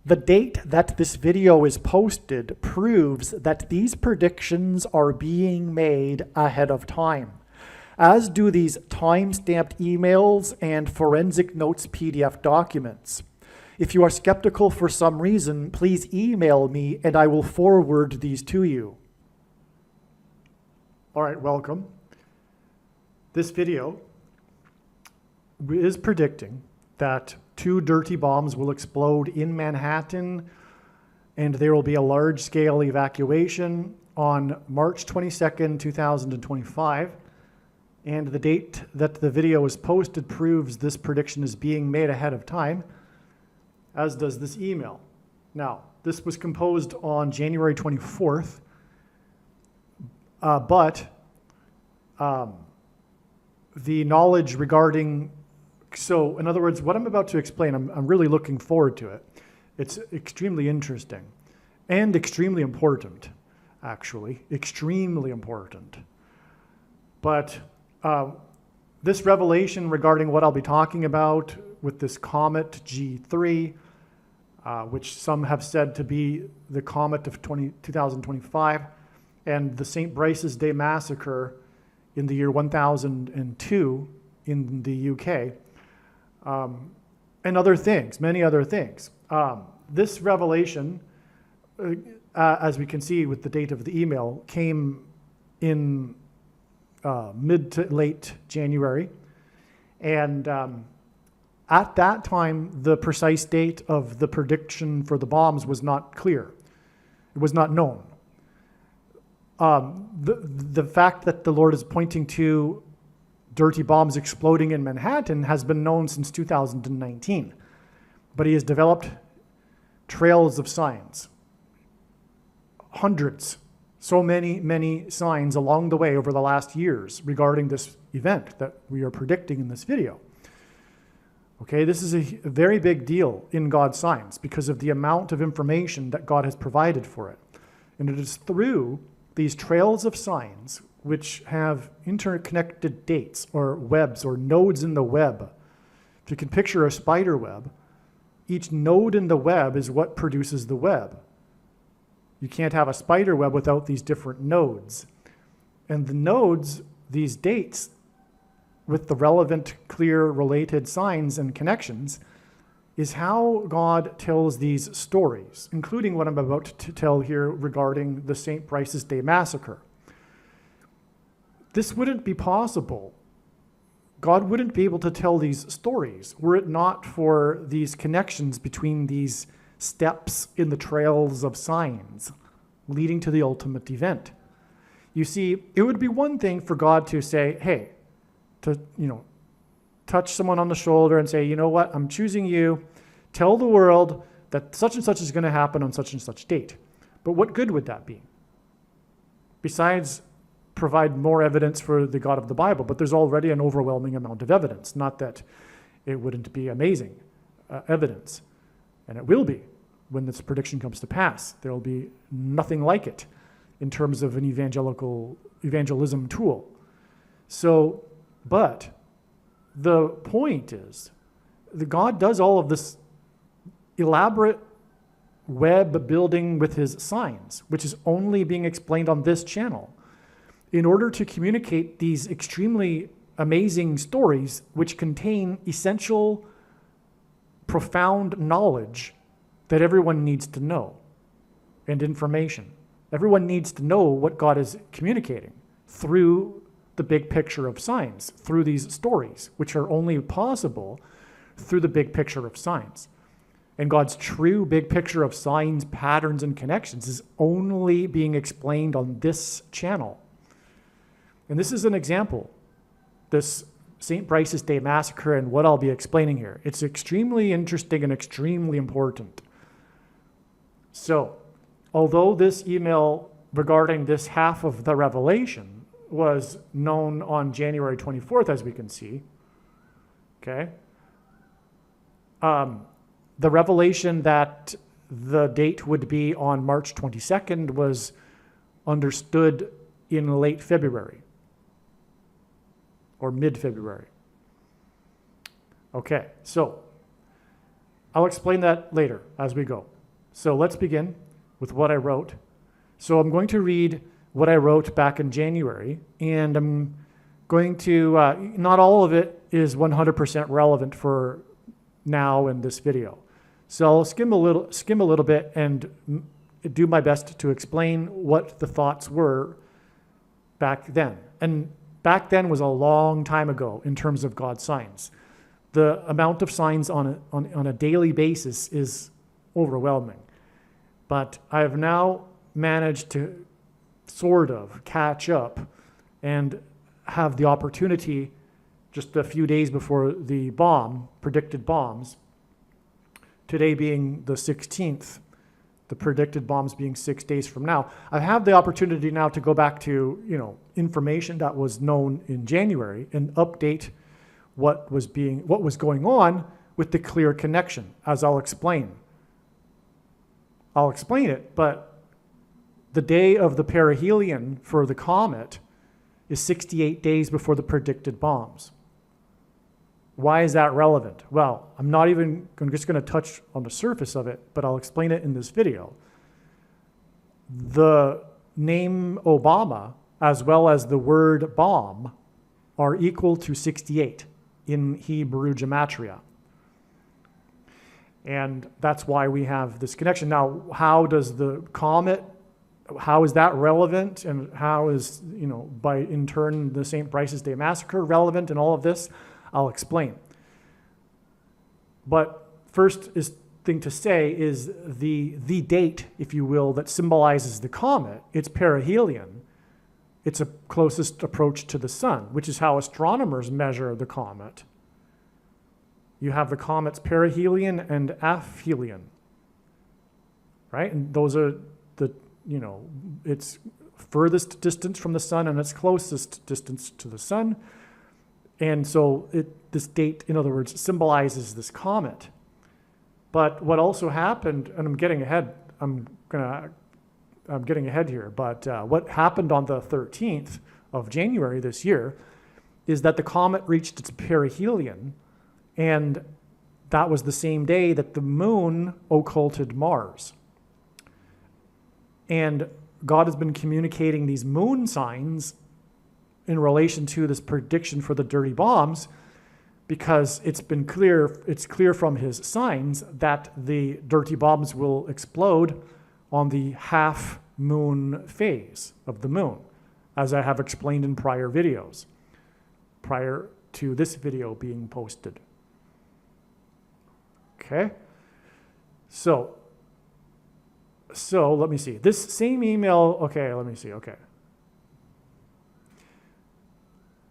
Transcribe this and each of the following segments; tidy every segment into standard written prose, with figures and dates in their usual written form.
The date that this video is posted proves that these predictions are being made ahead of time, as do these time-stamped emails and forensic notes PDF documents. If you are skeptical for some reason, please email me and I will forward these to you. All right, welcome. This video is predicting that 2 dirty bombs will explode in Manhattan and there will be a large-scale evacuation on March 22nd, 2025. And the date that the video is posted proves this prediction is being made ahead of time, as does this email. Now, this was composed on January 24th, but the knowledge regarding, so in other words, what I'm about to explain, I'm really looking forward to it. It's extremely interesting and extremely important, actually, extremely important. But this revelation regarding what I'll be talking about with this comet G3, which some have said to be the comet of 2025, and the St. Brice's Day massacre in the year 1002 in the UK, and other things, many other things. This revelation, as we can see with the date of the email, came in mid to late January. And at that time, the precise date of the prediction for the bombs was not clear. It was not known. The fact that the Lord is pointing to dirty bombs exploding in Manhattan has been known since 2019. But he has developed trails of signs, hundreds, so many signs along the way over the last years regarding this event that we are predicting in this video. Okay, this is a very big deal in God's science because of the amount of information that God has provided for it. And it is through these trails of signs which have interconnected dates or webs or nodes in the web. If you can picture a spider web, each node in the web is what produces the web. You can't have a spider web without these different nodes. And the nodes, these dates, with the relevant, clear, related signs and connections, is how God tells these stories, including what I'm about to tell here regarding the St. Brice's Day massacre. This wouldn't be possible. God wouldn't be able to tell these stories were it not for these connections between these steps in the trails of signs leading to the ultimate event. You see, it would be one thing for God to say, hey, to, touch someone on the shoulder and say, you know what, I'm choosing you. Tell the world that such and such is going to happen on such and such date. But what good would that be? Besides provide more evidence for the God of the Bible, but there's already an overwhelming amount of evidence. Not that it wouldn't be amazing evidence, and it will be when this prediction comes to pass. There will be nothing like it in terms of an evangelism tool. So, but the point is that God does all of this elaborate web building with his signs, which is only being explained on this channel, in order to communicate these extremely amazing stories which contain essential, profound knowledge that everyone needs to know, and information. Everyone needs to know what God is communicating through the big picture of signs, through these stories, which are only possible through the big picture of signs. And God's true big picture of signs, patterns, and connections is only being explained on this channel. And this is an example, this St. Brice's Day massacre and what I'll be explaining here. It's extremely interesting and extremely important. So, although this email regarding this half of the revelation was known on January 24th, as we can see, okay, the revelation that the date would be on March 22nd was understood in late February or mid-February. Okay, so I'll explain that later as we go. So let's begin with what I wrote. So I'm going to read what I wrote back in January, and I'm going to, not all of it is 100% relevant for now in this video. So I'll skim a little bit and do my best to explain what the thoughts were back then. And back then was a long time ago in terms of God's signs. The amount of signs on a daily basis is overwhelming. But I have now managed to sort of catch up and have the opportunity just a few days before the predicted bombs, today being the 16th, the predicted bombs being 6 days from now. I have the opportunity now to go back to, information that was known in January and update what was going on with the clear connection, as I'll explain. I'll explain it, but the day of the perihelion for the comet is 68 days before the predicted bombs. Why is that relevant? Well, I'm just going to touch on the surface of it, but I'll explain it in this video. The name Obama, as well as the word bomb, are equal to 68 in Hebrew gematria. And that's why we have this connection. Now, how is that relevant? And how is, by in turn, the St. Brice's Day Massacre relevant in all of this? I'll explain. But first thing to say is the date, if you will, that symbolizes the comet. It's perihelion. It's a closest approach to the sun, which is how astronomers measure the comet. You have the comet's perihelion and aphelion, right? And those are its furthest distance from the sun and its closest distance to the sun. And so this date, in other words, symbolizes this comet. But what also happened, and I'm getting ahead here, but what happened on the 13th of January this year is that the comet reached its perihelion, and that was the same day that the moon occulted Mars. And God has been communicating these moon signs in relation to this prediction for the dirty bombs, because it's clear from his signs that the dirty bombs will explode on the half moon phase of the moon, as I have explained in prior videos, prior to this video being posted. Okay, so let me see. This same email, okay, let me see, okay.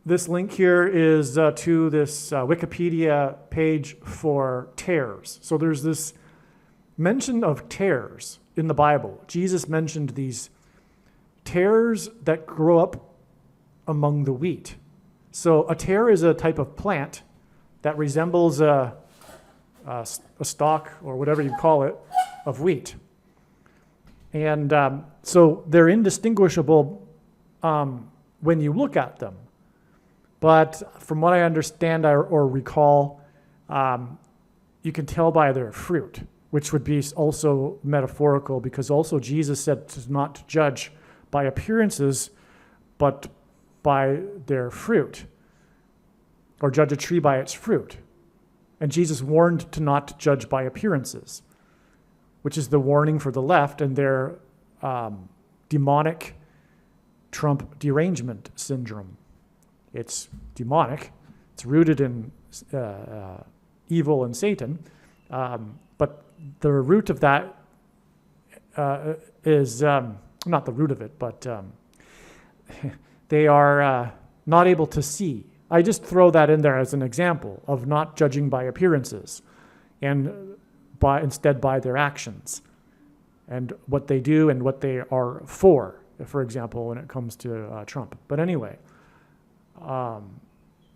This link here is to this Wikipedia page for tares. So there's this mention of tares in the Bible. Jesus mentioned these tares that grow up among the wheat. So a tare is a type of plant that resembles a stalk, or whatever you call it, of wheat. And so they're indistinguishable when you look at them. But from what I understand or recall, you can tell by their fruit, which would be also metaphorical, because also Jesus said to not judge by appearances, but by their fruit, or judge a tree by its fruit. And Jesus warned to not judge by appearances, which is the warning for the left and their demonic Trump derangement syndrome. It's demonic. It's rooted in evil and Satan. But the root of that is not the root of it, but they are not able to see. I just throw that in there as an example of not judging by appearances, and instead by their actions and what they do and what they are for example, when it comes to Trump. But anyway, well,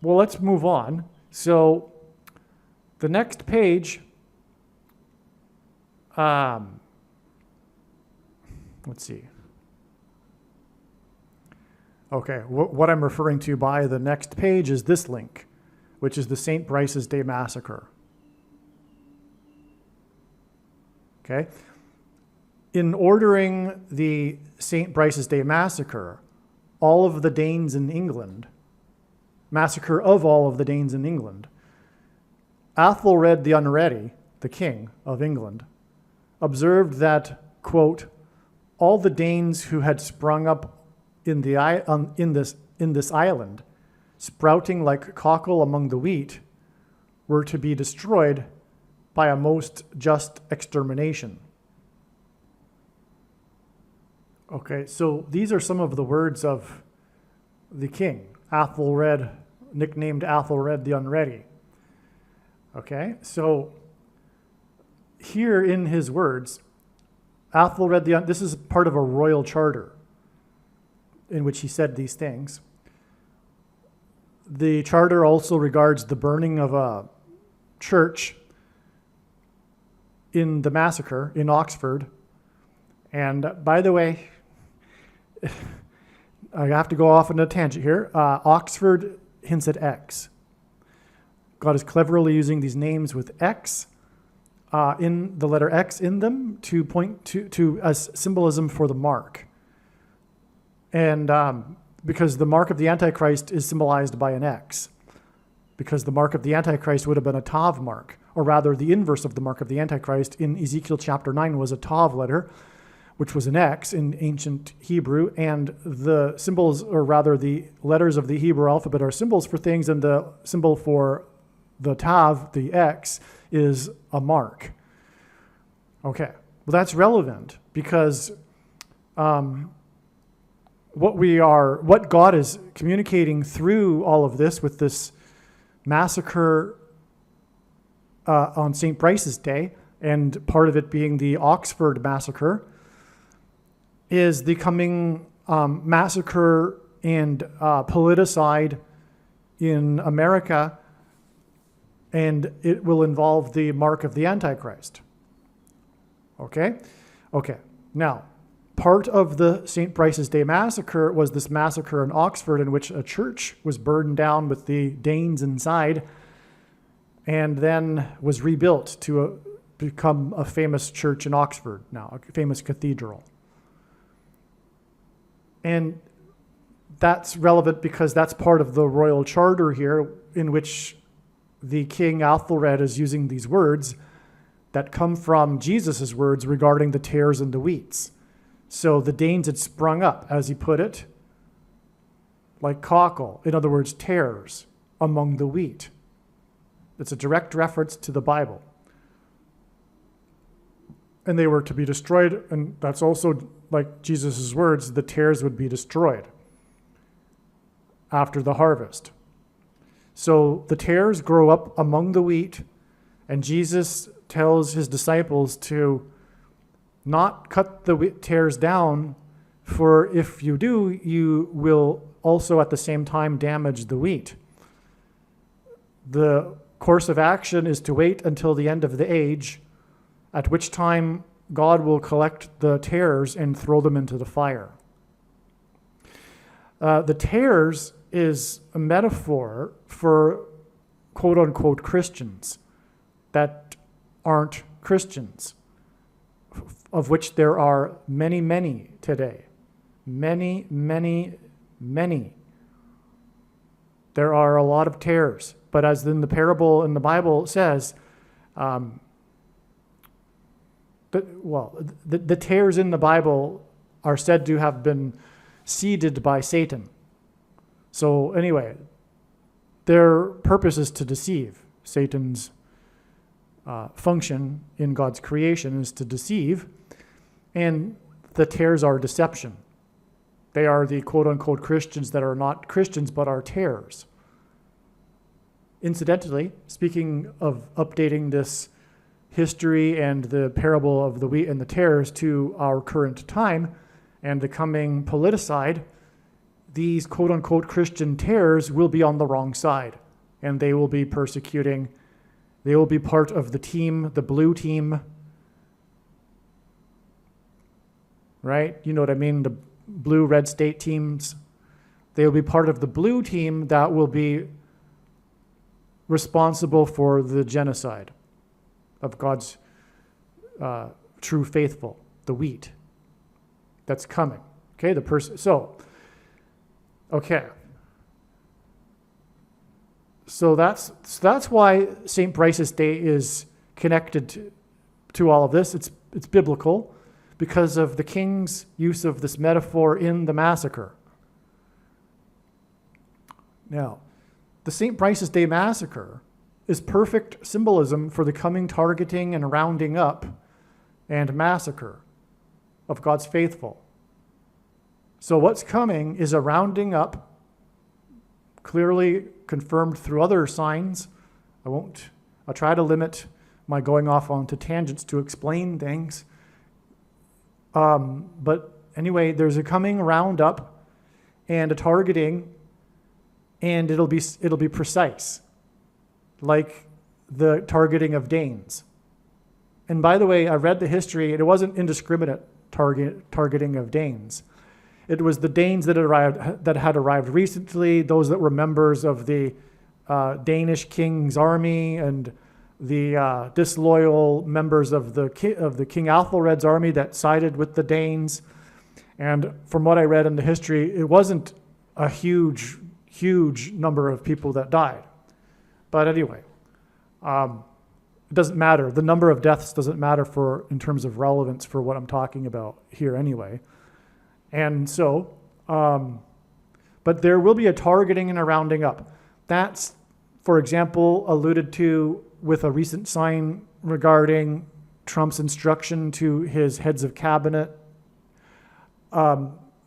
let's move on. So the next page, let's see. Okay, what I'm referring to by the next page is this link, which is the St. Brice's Day Massacre. Okay, in ordering the St. Brice's Day massacre, all of the Danes in England, massacre of all of the Danes in England, Athelred the Unready, the king of England, observed that, quote, all the Danes who had sprung up in this island, sprouting like cockle among the wheat, were to be destroyed by a most just extermination. Okay, so these are some of the words of the king, Athelred, nicknamed Athelred the Unready. Okay, so here in his words, Athelred this is part of a royal charter in which he said these things. The charter also regards the burning of a church in the massacre in Oxford. And by the way, I have to go off on a tangent here. Oxford hints at X. God is cleverly using these names with X, in the letter X in them, to point to as symbolism for the mark. And because the mark of the Antichrist is symbolized by an X, because the mark of the Antichrist would have been a Tav mark, or rather the inverse of the mark of the Antichrist in Ezekiel chapter 9 was a Tav letter, which was an X in ancient Hebrew, and the symbols, or rather the letters of the Hebrew alphabet are symbols for things, and the symbol for the Tav, the X, is a mark. Okay, well that's relevant because what God is communicating through all of this with this massacre on St. Brice's Day, and part of it being the Oxford massacre, is the coming massacre and politicide in America, and it will involve the mark of the Antichrist. Okay? Okay. Now, part of the St. Brice's Day massacre was this massacre in Oxford in which a church was burned down with the Danes inside and then was rebuilt to become a famous church in Oxford now, a famous cathedral. And that's relevant because that's part of the royal charter here, in which the King Athelred is using these words that come from Jesus' words regarding the tares and the wheats. So the Danes had sprung up, as he put it, like cockle, in other words, tares among the wheat. It's a direct reference to the Bible. And they were to be destroyed, and that's also, like Jesus' words, the tares would be destroyed after the harvest. So the tares grow up among the wheat, and Jesus tells his disciples to not cut the tares down, for if you do, you will also at the same time damage the wheat. The course of action is to wait until the end of the age, at which time God will collect the tares and throw them into the fire. The tares is a metaphor for quote-unquote Christians that aren't Christians, of which there are many, many today. Many, many, many. There are a lot of tares, but as in the parable in the Bible says, the tares in the Bible are said to have been seeded by Satan. So anyway, their purpose is to deceive. Satan's function in God's creation is to deceive, and the tares are deception. They are the quote-unquote Christians that are not Christians but are tares. Incidentally, speaking of updating this history and the parable of the wheat and the tares to our current time and the coming politicide, these quote-unquote Christian tares will be on the wrong side, and they will be persecuting. They will be part of the team, the blue team, right? You know what I mean? The blue-red state teams. They will be part of the blue team that will be responsible for the genocide of God's true faithful. the wheat that's coming. Okay, So that's why St. Bryce's Day is connected to all of this. It's biblical because of the king's use of this metaphor in the massacre. Now, the St. Bryce's Day massacre is perfect symbolism for the coming targeting and rounding up and massacre of God's faithful. So what's coming is a rounding up, clearly confirmed through other signs. I'll try to limit my going off onto tangents to explain things. But anyway, there's a coming roundup and a targeting, and it'll be precise, like the targeting of Danes. And by the way, I read the history, and it wasn't indiscriminate targeting of Danes. It was the Danes that had arrived recently, those that were members of the Danish king's army, and the disloyal members of the King Athelred's army that sided with the Danes. And from what I read in the history, it wasn't a huge number of people that died. But anyway, it doesn't matter. The number of deaths doesn't matter in terms of relevance for what I'm talking about here anyway. And so, but there will be a targeting and a rounding up. That's, for example, alluded to with a recent sign regarding Trump's instruction to his heads of cabinet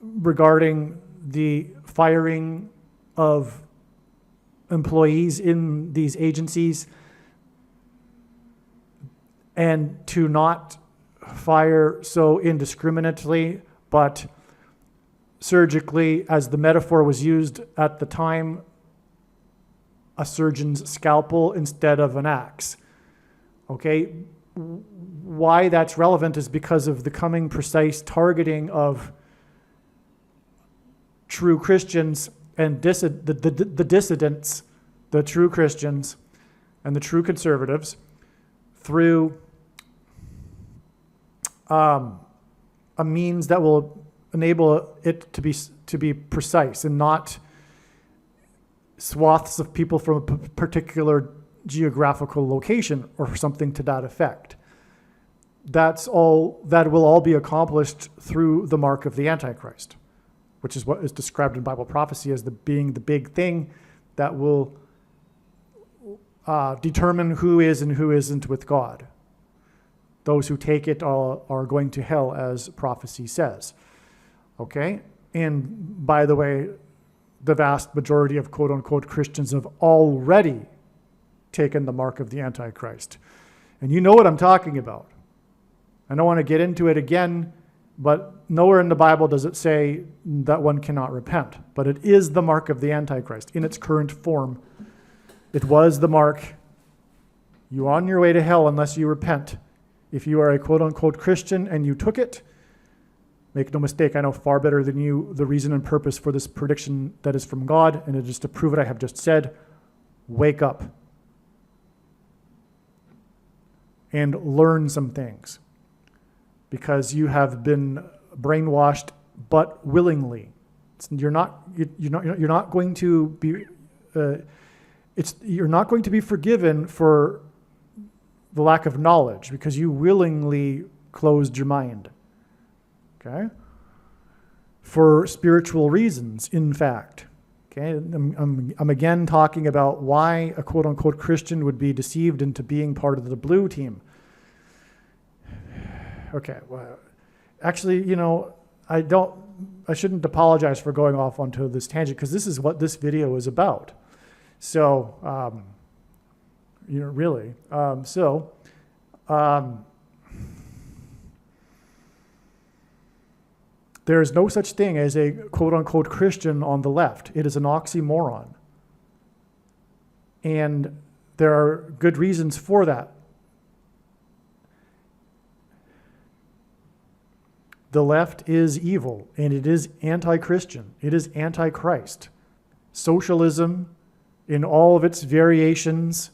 regarding the firing of employees in these agencies, and to not fire so indiscriminately, but surgically, as the metaphor was used at the time, a surgeon's scalpel instead of an axe. Okay? Why that's relevant is because of the coming precise targeting of true Christians and the dissidents, the true Christians and the true conservatives, through a means that will enable it to be precise and not swaths of people from a particular geographical location or something to that effect. That will all be accomplished through the mark of the Antichrist, which is what is described in Bible prophecy as being the big thing that will determine who is and who isn't with God. Those who take it are going to hell, as prophecy says. Okay? And by the way, the vast majority of quote-unquote Christians have already taken the mark of the Antichrist. And you know what I'm talking about. I don't want to get into it again, but nowhere in the Bible does it say that one cannot repent. But it is the mark of the Antichrist in its current form. It was the mark. You're on your way to hell unless you repent. If you are a quote-unquote Christian and you took it, make no mistake, I know far better than you the reason and purpose for this prediction that is from God, and it is to prove what I have just said. Wake up and learn some things, because you have been brainwashed, but willingly. You're not going to be you're not going to be forgiven for the lack of knowledge, because you willingly closed your mind. Okay? For spiritual reasons, in fact. Okay? I'm again talking about why a quote-unquote Christian would be deceived into being part of the blue team. Okay, well, actually, I shouldn't apologize for going off onto this tangent, because this is what this video is about. So, really. There is no such thing as a quote-unquote Christian on the left. It is an oxymoron. And there are good reasons for that. The left is evil, and it is anti-Christian. It is anti-Christ. Socialism in all of its variations,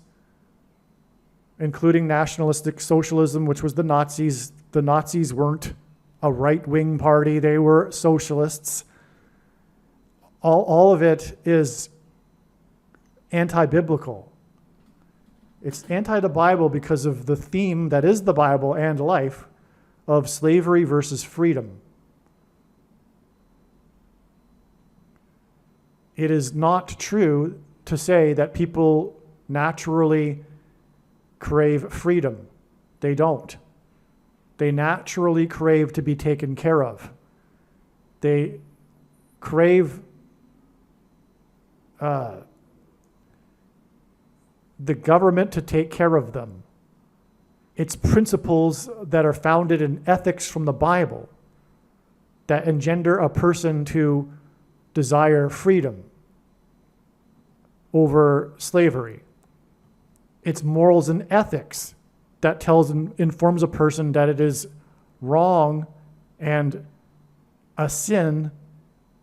including nationalistic socialism, which was the Nazis. The Nazis weren't a right-wing party. They were socialists. All of it is anti-biblical. It's anti the Bible because of the theme that is the Bible and life of slavery versus freedom. It is not true to say that people naturally crave freedom. They don't. They naturally crave to be taken care of. They crave the government to take care of them. It's principles that are founded in ethics from the Bible that engender a person to desire freedom over slavery. It's morals and ethics that informs a person that it is wrong and a sin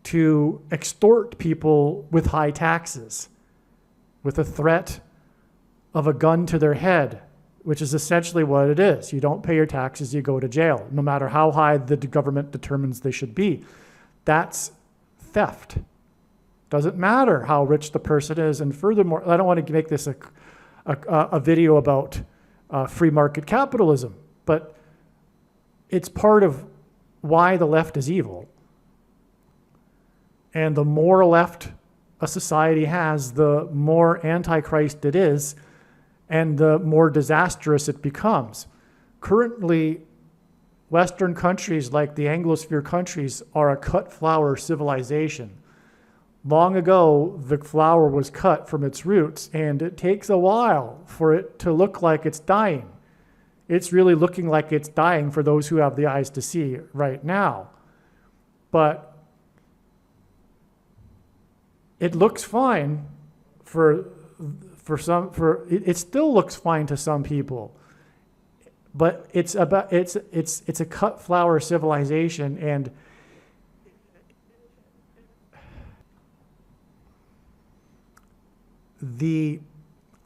to extort people with high taxes, with a threat of a gun to their head, which is essentially what it is. You don't pay your taxes, you go to jail, no matter how high the government determines they should be. That's theft. Doesn't matter how rich the person is. And furthermore, I don't want to make this a video about free market capitalism, but it's part of why the left is evil. And the more left a society has, the more antichrist it is, and the more disastrous it becomes. Currently, Western countries like the Anglosphere countries are a cut flower civilization. Long ago, the flower was cut from its roots, and it takes a while for it to look like it's dying. It's really looking like it's dying for those who have the eyes to see right now. But it looks fine it still looks fine to some people, but it's a cut flower civilization, and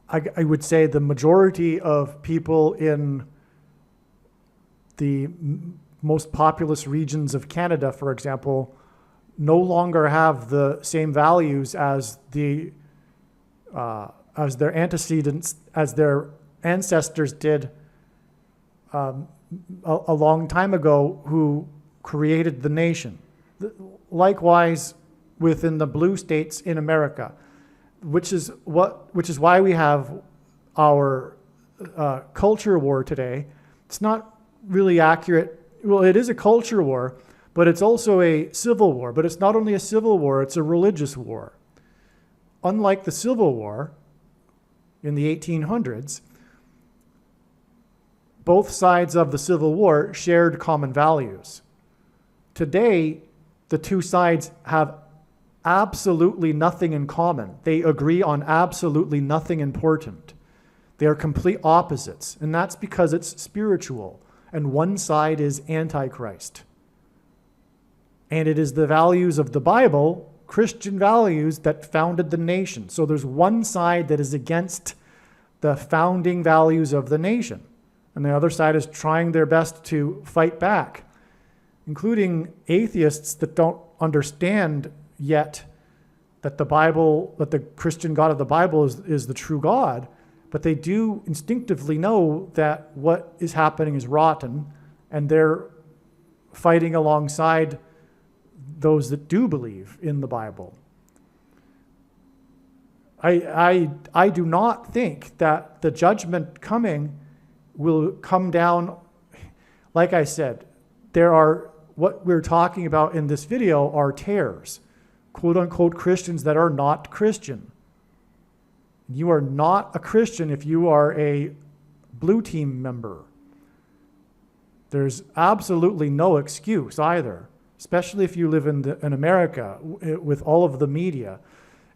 I would say the majority of people in the most populous regions of Canada, for example, no longer have the same values as their antecedents, as their ancestors did a long time ago, who created the nation. Likewise, within the blue states in America, which is why we have our culture war today. It's not really accurate. Well, it is a culture war, but it's also a civil war. But it's not only a civil war, it's a religious war. Unlike the Civil War in the 1800s, both sides of the Civil War shared common values. Today, the two sides have absolutely nothing in common. They agree on absolutely nothing important. They are complete opposites, and that's because it's spiritual, and one side is Antichrist. And it is the values of the Bible, Christian values, that founded the nation. So there's one side that is against the founding values of the nation, and the other side is trying their best to fight back, including atheists that don't understand yet that the Bible, that the Christian God of the Bible is the true God, but they do instinctively know that what is happening is rotten, and they're fighting alongside those that do believe in the Bible. I do not think that the judgment coming will come down. Like I said, what we're talking about in this video are tares, quote unquote Christians that are not Christian. You are not a Christian if you are a blue team member. There's absolutely no excuse either, especially if you live in America with all of the media.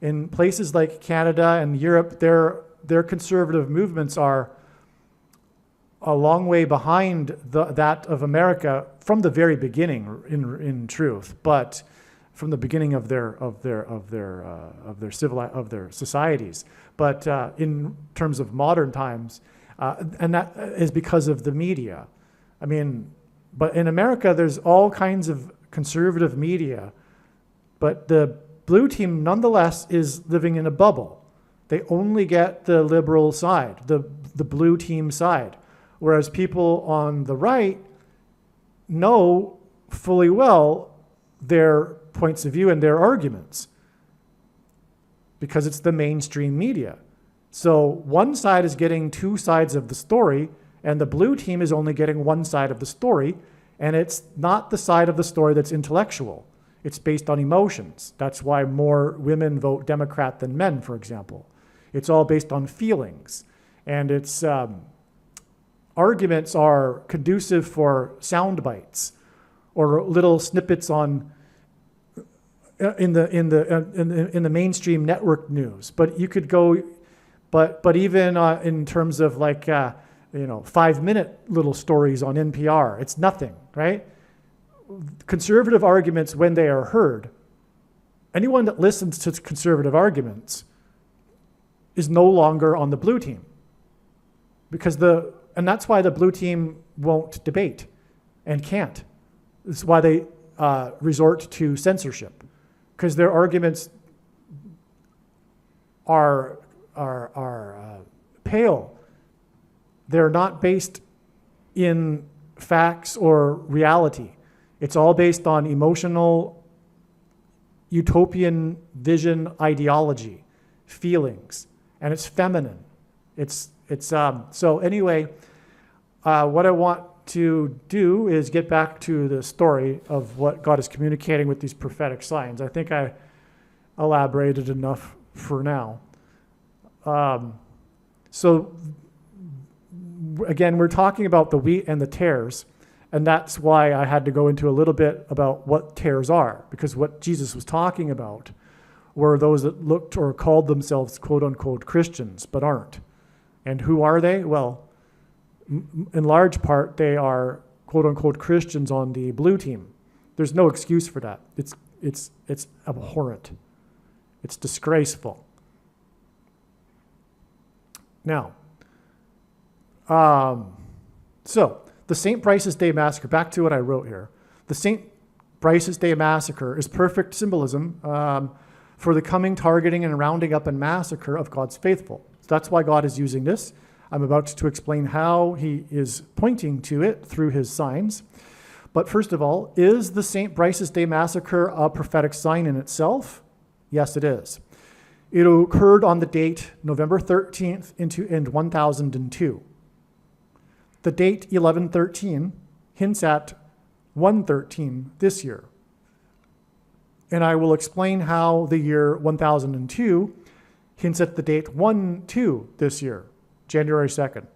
In places like Canada and Europe, their conservative movements are a long way behind that of America from the very beginning, in truth, but from the beginning of their societies. But in terms of modern times, and that is because of the media. I mean, But in America, there's all kinds of conservative media, but the blue team nonetheless is living in a bubble. They only get the liberal side, the blue team side, whereas people on the right know fully well their points of view and their arguments because it's the mainstream media. So one side is getting two sides of the story, and the blue team is only getting one side of the story, and it's not the side of the story that's intellectual. It's based on emotions. That's why more women vote Democrat than men, for example. It's all based on feelings. And its arguments are conducive for sound bites or little snippets on in the mainstream network news. But you could go, but even in terms of like 5-minute little stories on NPR, it's nothing, right? Conservative arguments, when they are heard, anyone that listens to conservative arguments is no longer on the blue team, and that's why the blue team won't debate and can't. It's why they resort to censorship, because their arguments are pale. They're not based in facts or reality. It's all based on emotional, utopian vision, ideology, feelings, and it's feminine. So anyway, what I want to do is get back to the story of what God is communicating with these prophetic signs. I think I elaborated enough for now. So again, we're talking about the wheat and the tares, and that's why I had to go into a little bit about what tares are, because what Jesus was talking about were those that looked or called themselves quote-unquote Christians, but aren't. And who are they? Well, in large part, they are quote-unquote Christians on the blue team. There's no excuse for that. It's abhorrent. It's disgraceful. Now, so the St. Brice's Day Massacre, back to what I wrote here. The St. Brice's Day Massacre is perfect symbolism for the coming targeting and rounding up and massacre of God's faithful. So that's why God is using this. I'm about to explain how he is pointing to it through his signs. But first of all, is the St. Brice's Day Massacre a prophetic sign in itself? Yes, it is. It occurred on the date November 13th in 1002. The date 1113 hints at 113 this year. And I will explain how the year 1002 hints at the date 12 this year, January 2nd.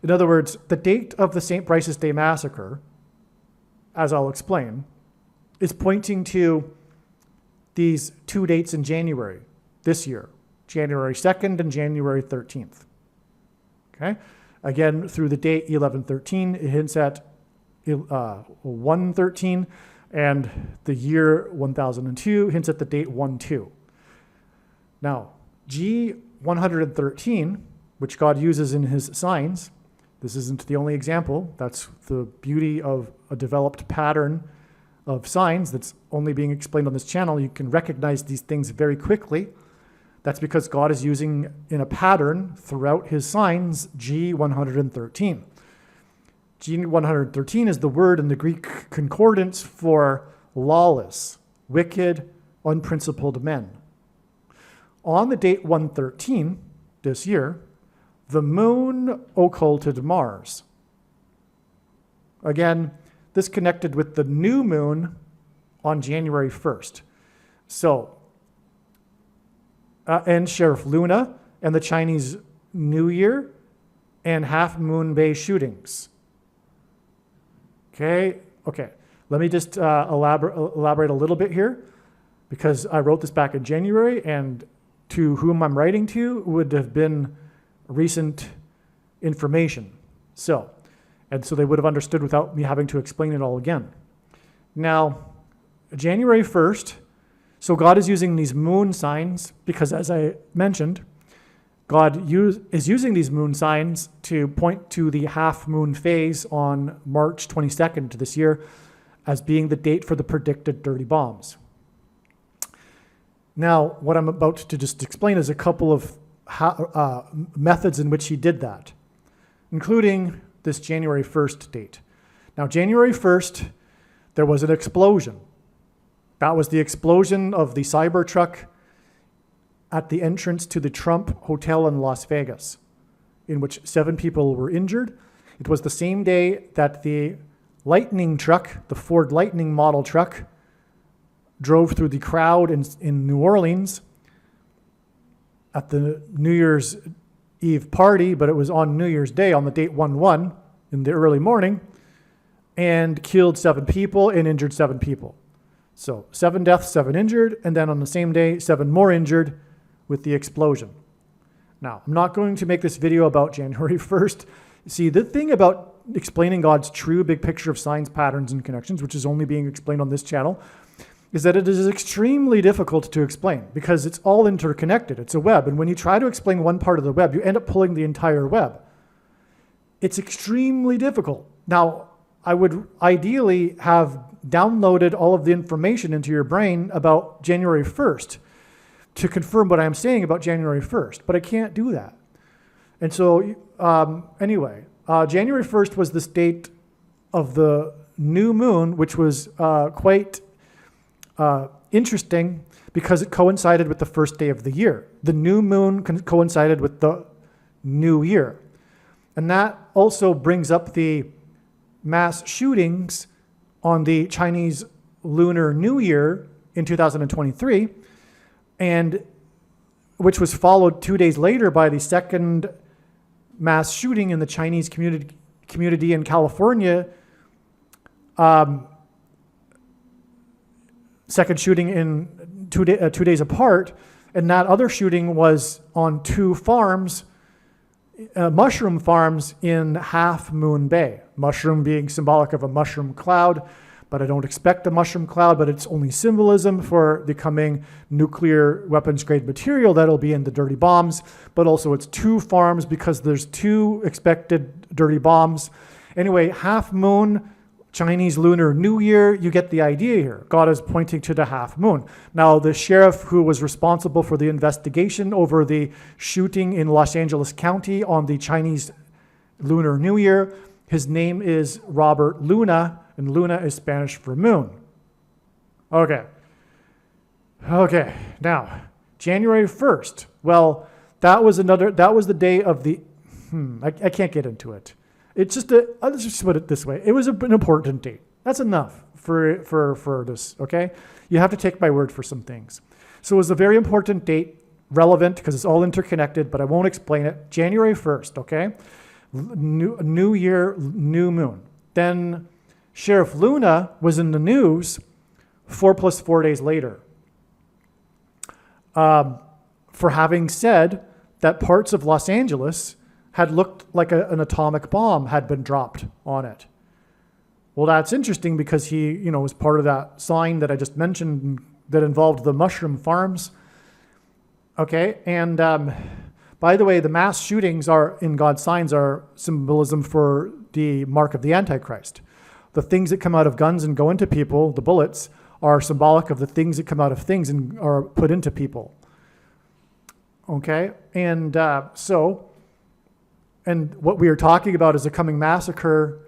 In other words, the date of the St. Brice's Day Massacre, as I'll explain, is pointing to these two dates in January this year, January 2nd and January 13th. Okay? Again, through the date 1113, it hints at 113, and the year 1002 hints at the date 12. Now, G113, which God uses in his signs, this isn't the only example. That's the beauty of a developed pattern of signs that's only being explained on this channel. You can recognize these things very quickly. That's because God is using in a pattern throughout his signs G113. G113 is the word in the Greek concordance for lawless, wicked, unprincipled men. On the date 113 this year, the moon occulted Mars. Again, this connected with the new moon on January 1st. So, and Sheriff Luna and the Chinese New Year and Half Moon Bay shootings. Okay. Let me just elaborate a little bit here, because I wrote this back in January, and to whom I'm writing to would have been recent information. So they would have understood without me having to explain it all again. Now, January 1st, so God is using these moon signs because, as I mentioned, God is using these moon signs to point to the half moon phase on March 22nd to this year as being the date for the predicted dirty bombs. Now, what I'm about to just explain is a couple of methods in which he did that, including this January 1st date. Now, January 1st, there was an explosion. That was the explosion of the Cybertruck at the entrance to the Trump Hotel in Las Vegas, in which 7 people were injured. It was the same day that the Lightning truck, the Ford Lightning model truck, drove through the crowd in New Orleans at the New Year's Eve party, but it was on New Year's Day on the date 1/1 in the early morning, and killed 7 people and injured 7 people. So 7 deaths, 7 injured, and then on the same day, 7 more injured with the explosion. Now, I'm not going to make this video about January 1st. See, the thing about explaining God's true big picture of signs, patterns, and connections, which is only being explained on this channel, is that it is extremely difficult to explain because it's all interconnected. It's a web, and when you try to explain one part of the web, you end up pulling the entire web. It's extremely difficult. Now, I would ideally have downloaded all of the information into your brain about January 1st to confirm what I'm saying about January 1st, but I can't do that. And so anyway, January 1st was this date of the new moon, which was quite interesting because it coincided with the first day of the year. The new moon coincided with the new year. And that also brings up the mass shootings on the Chinese Lunar New Year in 2023, and which was followed 2 days later by the second mass shooting in the Chinese community in California. Second shooting in 2 days apart, and that other shooting was on 2 farms, mushroom farms in Half Moon Bay. Mushroom being symbolic of a mushroom cloud, but I don't expect a mushroom cloud, but it's only symbolism for the coming nuclear weapons grade material that'll be in the dirty bombs, but also it's 2 farms because there's 2 expected dirty bombs. Anyway, half moon, Chinese Lunar New Year, you get the idea here. God is pointing to the half moon. Now, the sheriff who was responsible for the investigation over the shooting in Los Angeles County on the Chinese Lunar New Year, his name is Robert Luna, and Luna is Spanish for moon. Okay, now, January 1st. Well, that was the day of the, I can't get into it. It's just let's just put it this way. It was an important date. That's enough for this, okay? You have to take my word for some things. So it was a very important date, relevant because it's all interconnected, but I won't explain it. January 1st, okay? New year, new moon. Then Sheriff Luna was in the news 4 + 4 days later for having said that parts of Los Angeles had looked like an atomic bomb had been dropped on it. Well, that's interesting because he, was part of that sign that I just mentioned that involved the mushroom farms. Okay, and by the way, the mass shootings in God's signs are symbolism for the mark of the Antichrist. The things that come out of guns and go into people, the bullets, are symbolic of the things that come out of things and are put into people. Okay, and and what we are talking about is a coming massacre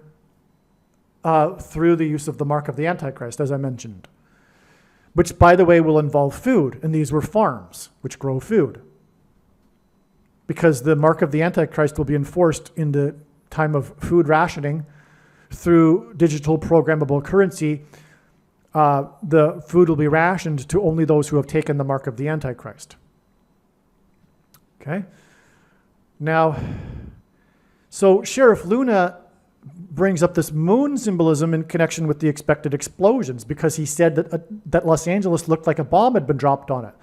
through the use of the mark of the Antichrist, as I mentioned, which, by the way, will involve food. And these were farms which grow food. Because the mark of the Antichrist will be enforced in the time of food rationing through digital programmable currency. The food will be rationed to only those who have taken the mark of the Antichrist. Okay? Now, so Sheriff Luna brings up this moon symbolism in connection with the expected explosions because he said that Los Angeles looked like a bomb had been dropped on it.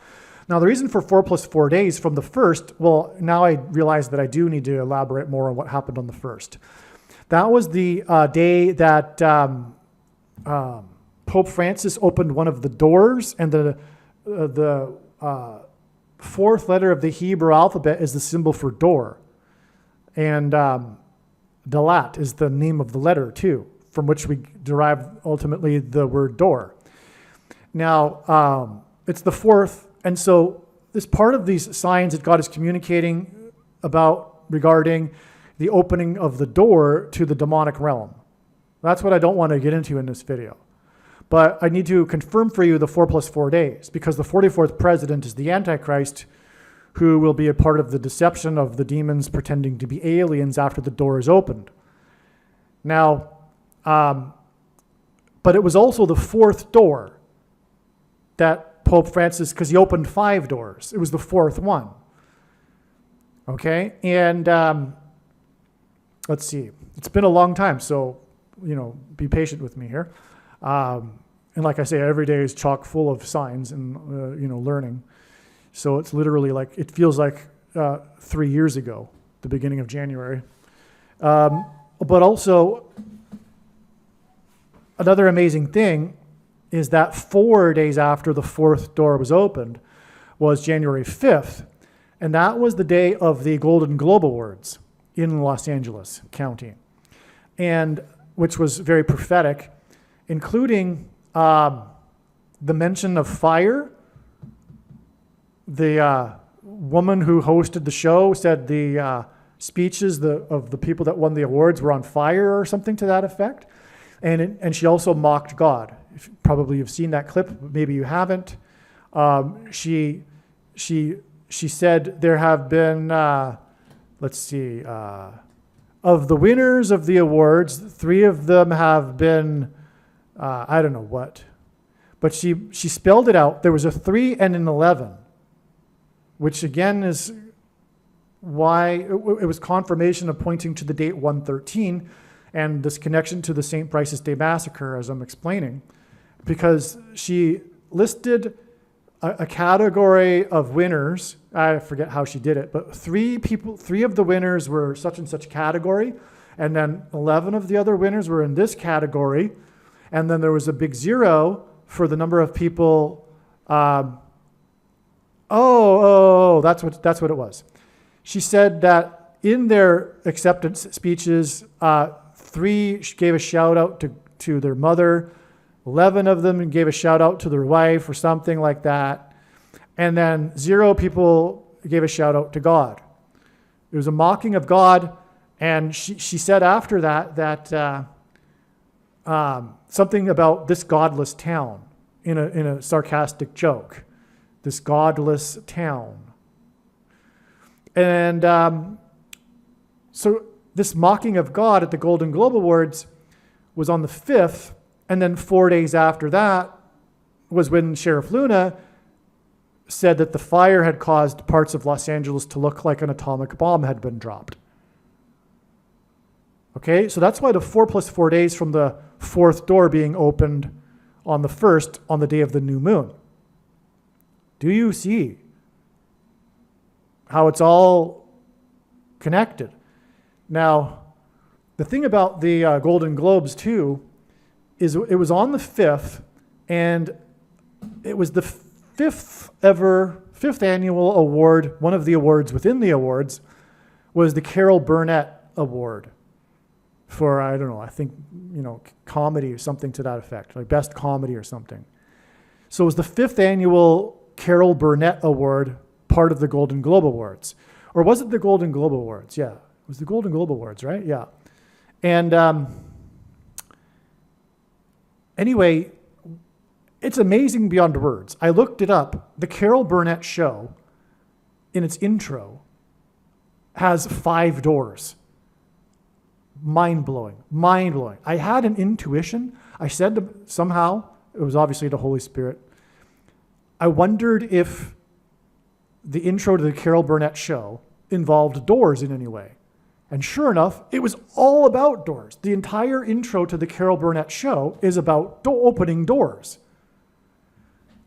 Now, the reason for 4 + 4 days from the 1st, well, now I realize that I do need to elaborate more on what happened on the 1st. That was the day that Pope Francis opened one of the doors, and the fourth letter of the Hebrew alphabet is the symbol for door. And Dalat is the name of the letter too, from which we derive ultimately the word door. Now, it's the fourth, and so this part of these signs that God is communicating about regarding the opening of the door to the demonic realm. That's what I don't want to get into in this video. But I need to confirm for you the 4 plus 4 days, because the 44th president is the Antichrist, who will be a part of the deception of the demons pretending to be aliens after the door is opened. Now, but it was also the fourth door that Pope Francis, because he opened 5 doors. It was the fourth one. Okay, and let's see. It's been a long time, so, be patient with me here. And like I say, every day is chock full of signs and, learning. So it's literally like, it feels like 3 years ago, the beginning of January. But also, another amazing thing is that 4 days after the fourth door was opened was January 5th. And that was the day of the Golden Globe Awards in Los Angeles County, and which was very prophetic, including the mention of fire. The woman who hosted the show said the speeches of the people that won the awards were on fire or something to that effect. And she also mocked God. Probably you've seen that clip, maybe you haven't. She said there have been, of the winners of the awards, 3 of them have been, I don't know what. But she spelled it out. There was a 3 and an 11, which again is why it was confirmation of pointing to the date 113 and this connection to the St. Brice's Day Massacre, as I'm explaining, because she listed a category of winners. I forget how she did it, but 3 of the winners were such and such category, and then 11 of the other winners were in this category, and then there was a big 0 for the number of people. That's what it was. She said that in their acceptance speeches, 3 gave a shout out to their mother, 11 of them gave a shout out to their wife or something like that, and then 0 people gave a shout out to God. It was a mocking of God, and she said after that something about this godless town in a sarcastic joke. This godless town. And so this mocking of God at the Golden Globe Awards was on the 5th, and then 4 days after that was when Sheriff Luna said that the fire had caused parts of Los Angeles to look like an atomic bomb had been dropped. Okay, so that's why the 4 plus 4 days from the fourth door being opened on the 1st, on the day of the new moon. Do you see how it's all connected? Now, the thing about the Golden Globes too is it was on the 5th, and it was the fifth annual award. One of the awards within the awards was the Carol Burnett Award for, I don't know, I think, comedy or something to that effect, like best comedy or something. So it was the 5th annual Carol Burnett Award, part of the Golden Globe Awards. Or was it the Golden Globe Awards? Yeah, it was the Golden Globe Awards, right? Yeah. And anyway, it's amazing beyond words. I looked it up. The Carol Burnett show, in its intro, has 5 doors. Mind-blowing, mind-blowing. I had an intuition. I said somehow, it was obviously the Holy Spirit, I wondered if the intro to the Carol Burnett show involved doors in any way. And sure enough, it was all about doors. The entire intro to the Carol Burnett show is about opening doors.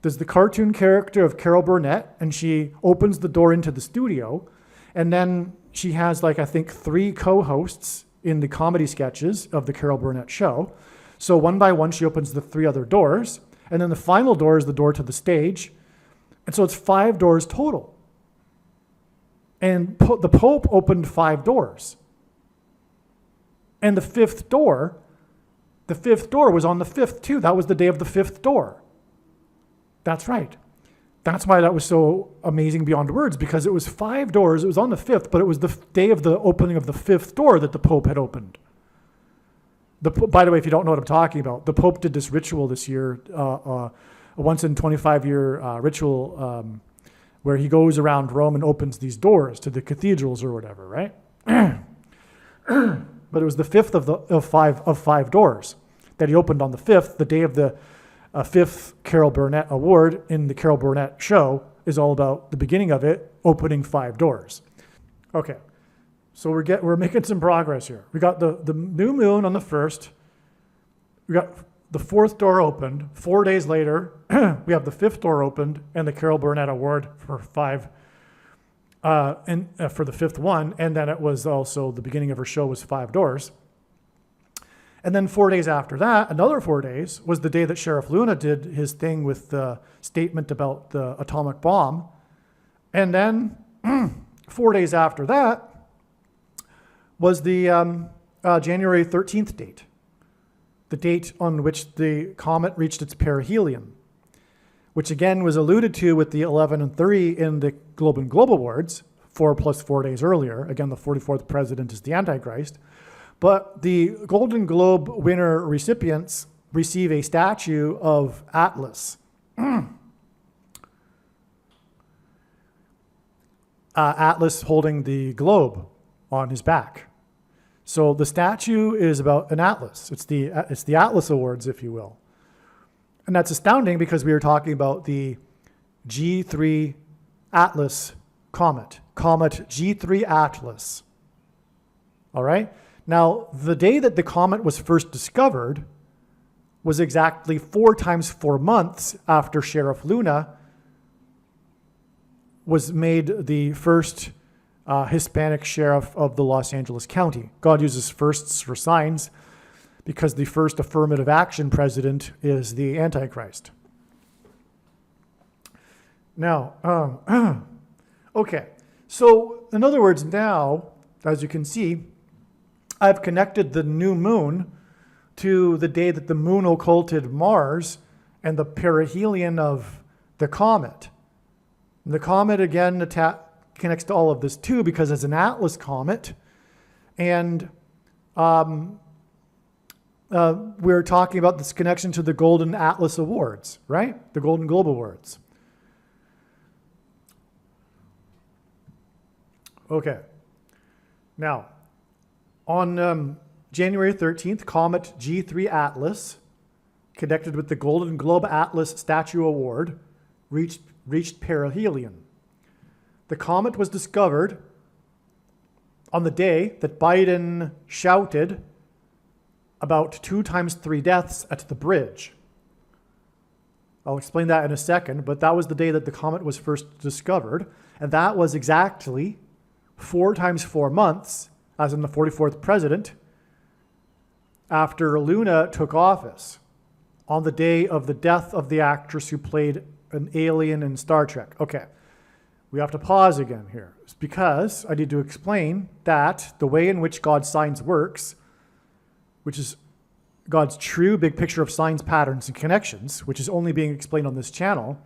There's the cartoon character of Carol Burnett, and she opens the door into the studio, and then she has, I think 3 co-hosts in the comedy sketches of the Carol Burnett show. So one by one, she opens the 3 other doors, and then the final door is the door to the stage. And so it's 5 doors total. And the Pope opened 5 doors. And the fifth door was on the 5th too. That was the day of the 5th door. That's right. That's why that was so amazing beyond words, because it was 5 doors. It was on the 5th, but it was the day of the opening of the 5th door that the Pope had opened. By the way, if you don't know what I'm talking about, the Pope did this ritual this year, a once in 25-year ritual where he goes around Rome and opens these doors to the cathedrals or whatever, right? But it was the 5th of five doors that he opened on the 5th, the day of the 5th Carol Burnett Award in the Carol Burnett show is all about the beginning of it, opening 5 doors. Okay, so we're making some progress here. We got the new moon on the 1st. We got the 4th door opened. 4 days later, we have the 5th door opened and the Carol Burnett Award for 5. And for the 5th one, and then it was also the beginning of her show was 5 doors. And then 4 days after that, another 4 days, was the day that Sheriff Luna did his thing with the statement about the atomic bomb. And then 4 days after that was the January 13th date, the date on which the comet reached its perihelion, which again was alluded to with the 11 and 3 in the Globe and Globe Awards, 4 plus 4 days earlier. Again, the 44th president is the Antichrist. But the Golden Globe winner recipients receive a statue of Atlas. Atlas holding the globe on his back. So the statue is about an atlas. It's the Atlas Awards, if you will. And that's astounding because we were talking about the G3 Atlas comet G3 Atlas. All right? Now, the day that the comet was first discovered was exactly 4 times 4 months after Sheriff Luna was made the first Hispanic sheriff of the Los Angeles County. God uses firsts for signs because the first affirmative action president is the Antichrist. Now, okay. So, in other words, now, as you can see, I've connected the new moon to the day that the moon occulted Mars and the perihelion of the comet. And the comet, again, connects to all of this too because it's an Atlas comet. And we're talking about this connection to the Golden Atlas Awards, right? The Golden Globe Awards. Okay. Now, on January 13th, comet G3 Atlas, connected with the Golden Globe Atlas Statue Award, reached perihelion. The comet was discovered on the day that Biden shouted about 2 times 3 deaths at the bridge. I'll explain that in a second, but that was the day that the comet was first discovered, and that was exactly 4 times 4 months, as in the 44th president, after Luna took office, on the day of the death of the actress who played an alien in Star Trek. Okay, we have to pause again here. It's because I need to explain that the way in which God's signs works, which is God's true big picture of signs, patterns, and connections, which is only being explained on this channel,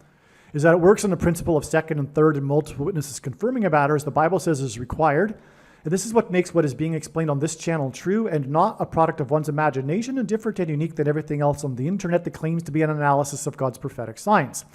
is that it works on the principle of second and third and multiple witnesses confirming a matter as the Bible says is required. And this is what makes what is being explained on this channel true and not a product of one's imagination and different and unique than everything else on the internet that claims to be an analysis of God's prophetic signs.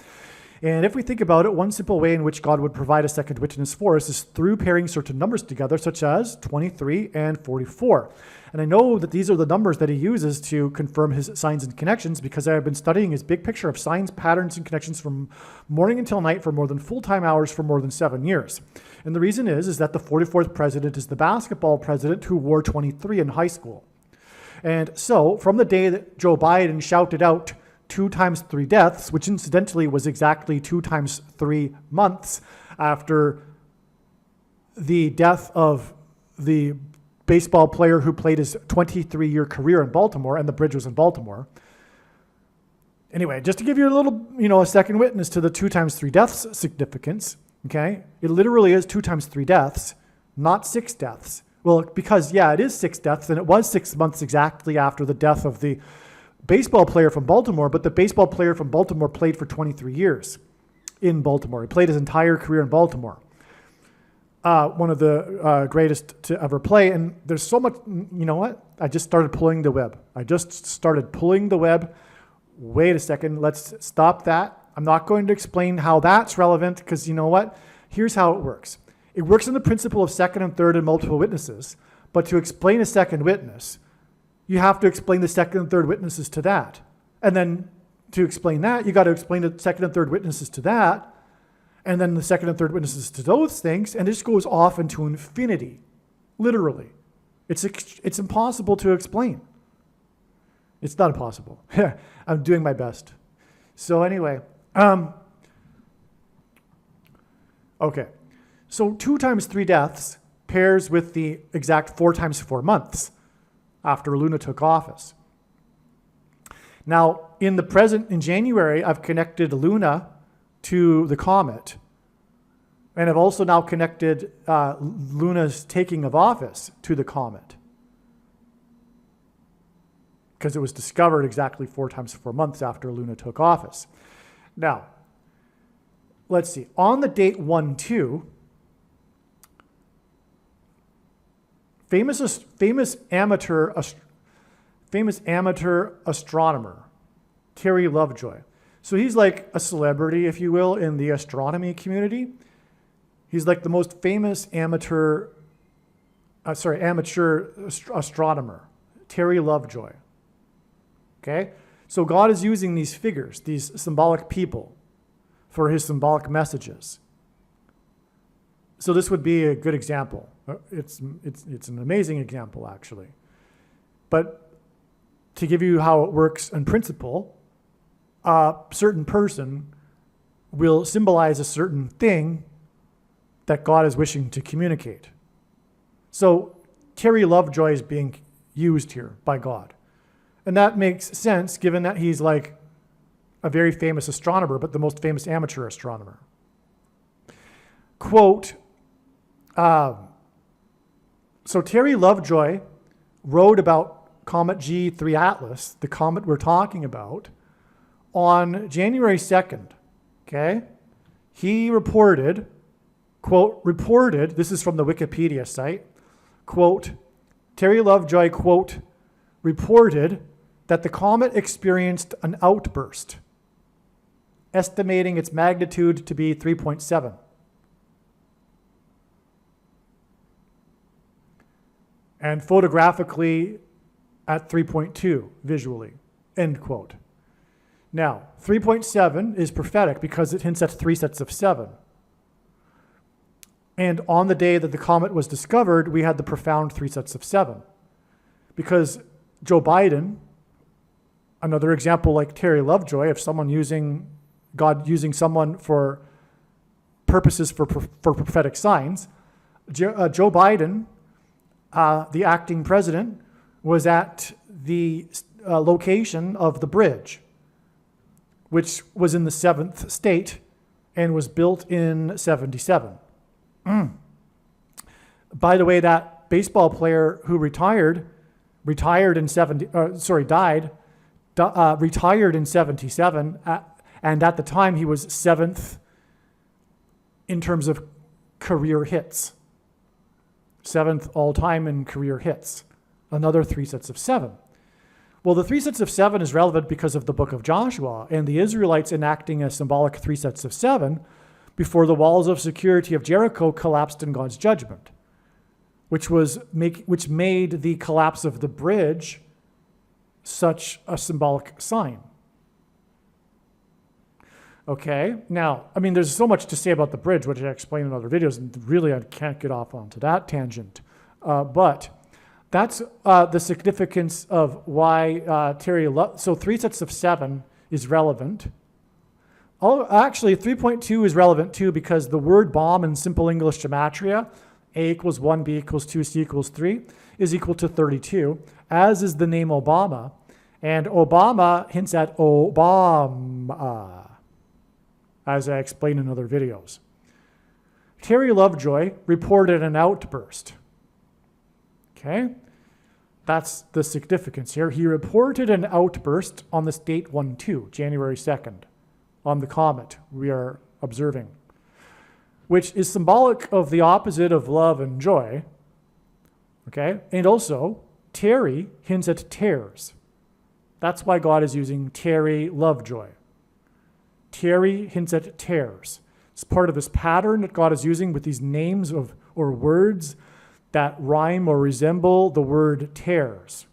And if we think about it, one simple way in which God would provide a second witness for us is through pairing certain numbers together, such as 23 and 44. And I know that these are the numbers that he uses to confirm his signs and connections because I have been studying his big picture of signs, patterns, and connections from morning until night for more than full-time hours for more than 7 years. And the reason is that the 44th president is the basketball president who wore 23 in high school. And so from the day that Joe Biden shouted out 2 times 3 deaths, which incidentally was exactly 2 times 3 months after the death of the baseball player who played his 23-year career in Baltimore, and the bridge was in Baltimore. Anyway, just to give you a little, a second witness to the 2 times 3 deaths significance, Okay? It literally is 2 times 3 deaths, not 6 deaths. Well, because, yeah, it is 6 deaths, and it was 6 months exactly after the death of the baseball player from Baltimore, but the baseball player from Baltimore played for 23 years in Baltimore. He played his entire career in Baltimore. One of the greatest to ever play, and there's so much, you know what? I just started pulling the web. Wait a second, let's stop that. I'm not going to explain how that's relevant, because you know what? Here's how it works. It works on the principle of second and third and multiple witnesses, but to explain a second witness, you have to explain the second and third witnesses to that. And then to explain that, you got to explain the second and third witnesses to that, and then the second and third witnesses to those things, and it just goes off into infinity, literally. It's impossible to explain. It's not impossible. I'm doing my best. So anyway, okay. So 2 times 3 deaths pairs with the exact 4 times 4 months after Luna took office. Now, in January, I've connected Luna to the comet. And I've also now connected Luna's taking of office to the comet, because it was discovered exactly 4 times 4 months after Luna took office. Now, let's see. On the date 1-2, famous amateur astronomer, Terry Lovejoy. So he's like a celebrity, if you will, in the astronomy community. He's like the most famous amateur astronomer, Terry Lovejoy. Okay? So God is using these figures, these symbolic people, for his symbolic messages. So this would be a good example. It's an amazing example, actually. But to give you how it works in principle, a certain person will symbolize a certain thing that God is wishing to communicate. So Terry Lovejoy is being used here by God. And that makes sense given that he's like a very famous astronomer, but the most famous amateur astronomer. Quote, so Terry Lovejoy wrote about Comet G3 Atlas, the comet we're talking about, on January 2nd, okay? He reported, quote, this is from the Wikipedia site, quote, Terry Lovejoy, quote, reported that the comet experienced an outburst, estimating its magnitude to be 3.7. And photographically at 3.2 visually, end quote. Now, 3.7 is prophetic because it hints at 3 sets of 7. And on the day that the comet was discovered, we had the profound 3 sets of 7. Because Joe Biden, another example like Terry Lovejoy, of God using someone for purposes for prophetic signs, Joe Biden, the acting president, was at the location of the bridge, which was in the 7th state and was built in 1977. By the way, that baseball player who retired in 1977, and at the time he was 7th in terms of career hits. 7th all-time in career hits. Another 3 sets of 7. Well, the 3 sets of 7 is relevant because of the book of Joshua and the Israelites enacting a symbolic 3 sets of 7 before the walls of security of Jericho collapsed in God's judgment, which made the collapse of the bridge such a symbolic sign. Okay, now, I mean, there's so much to say about the bridge, which I explain in other videos, and really I can't get off onto that tangent. But that's the significance of why so 3 sets of 7 is relevant. Actually, 3.2 is relevant too because the word bomb in simple English gematria, A equals 1, B equals 2, C equals 3, is equal to 32, as is the name Obama. And Obama hints at Obama, as I explained in other videos. Terry Lovejoy reported an outburst. Okay? That's the significance here. He reported an outburst on this date 1-2, January 2nd, on the comet we are observing, which is symbolic of the opposite of love and joy. Okay? And also, Terry hints at tears. That's why God is using Terry Lovejoy. Terry hints at tears. It's part of this pattern that God is using with these names of or words that rhyme or resemble the word tears.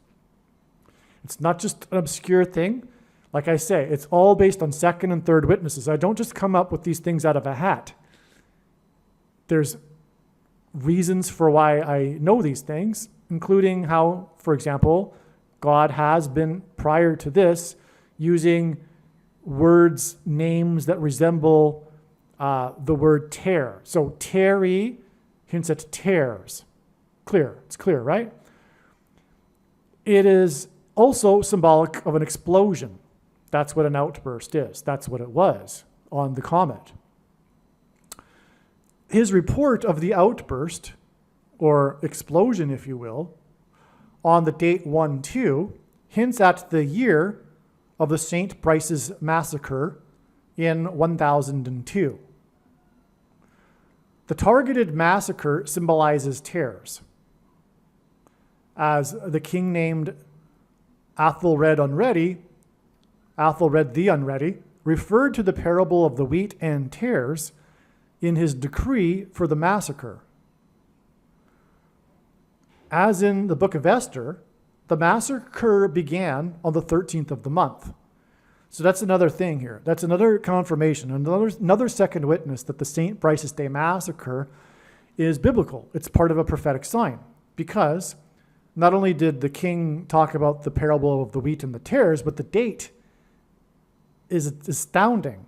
It's not just an obscure thing. Like I say, it's all based on second and third witnesses. I don't just come up with these things out of a hat. There's reasons for why I know these things, including how, for example, God has been, prior to this, using words, names that resemble the word tear. So Terry hints at tears. Clear. It's clear, right? It is also symbolic of an explosion. That's what an outburst is. That's what it was on the comet. His report of the outburst, or explosion, if you will, on the date 1-2, hints at the year of the St. Brice's massacre in 1002. The targeted massacre symbolizes tears, as the king named Athelred the Unready, referred to the parable of the wheat and tares in his decree for the massacre. As in the book of Esther, the massacre began on the 13th of the month. So that's another thing here. That's another confirmation, another second witness that the St. Brice's Day massacre is biblical. It's part of a prophetic sign, because not only did the king talk about the parable of the wheat and the tares, but the date is astounding,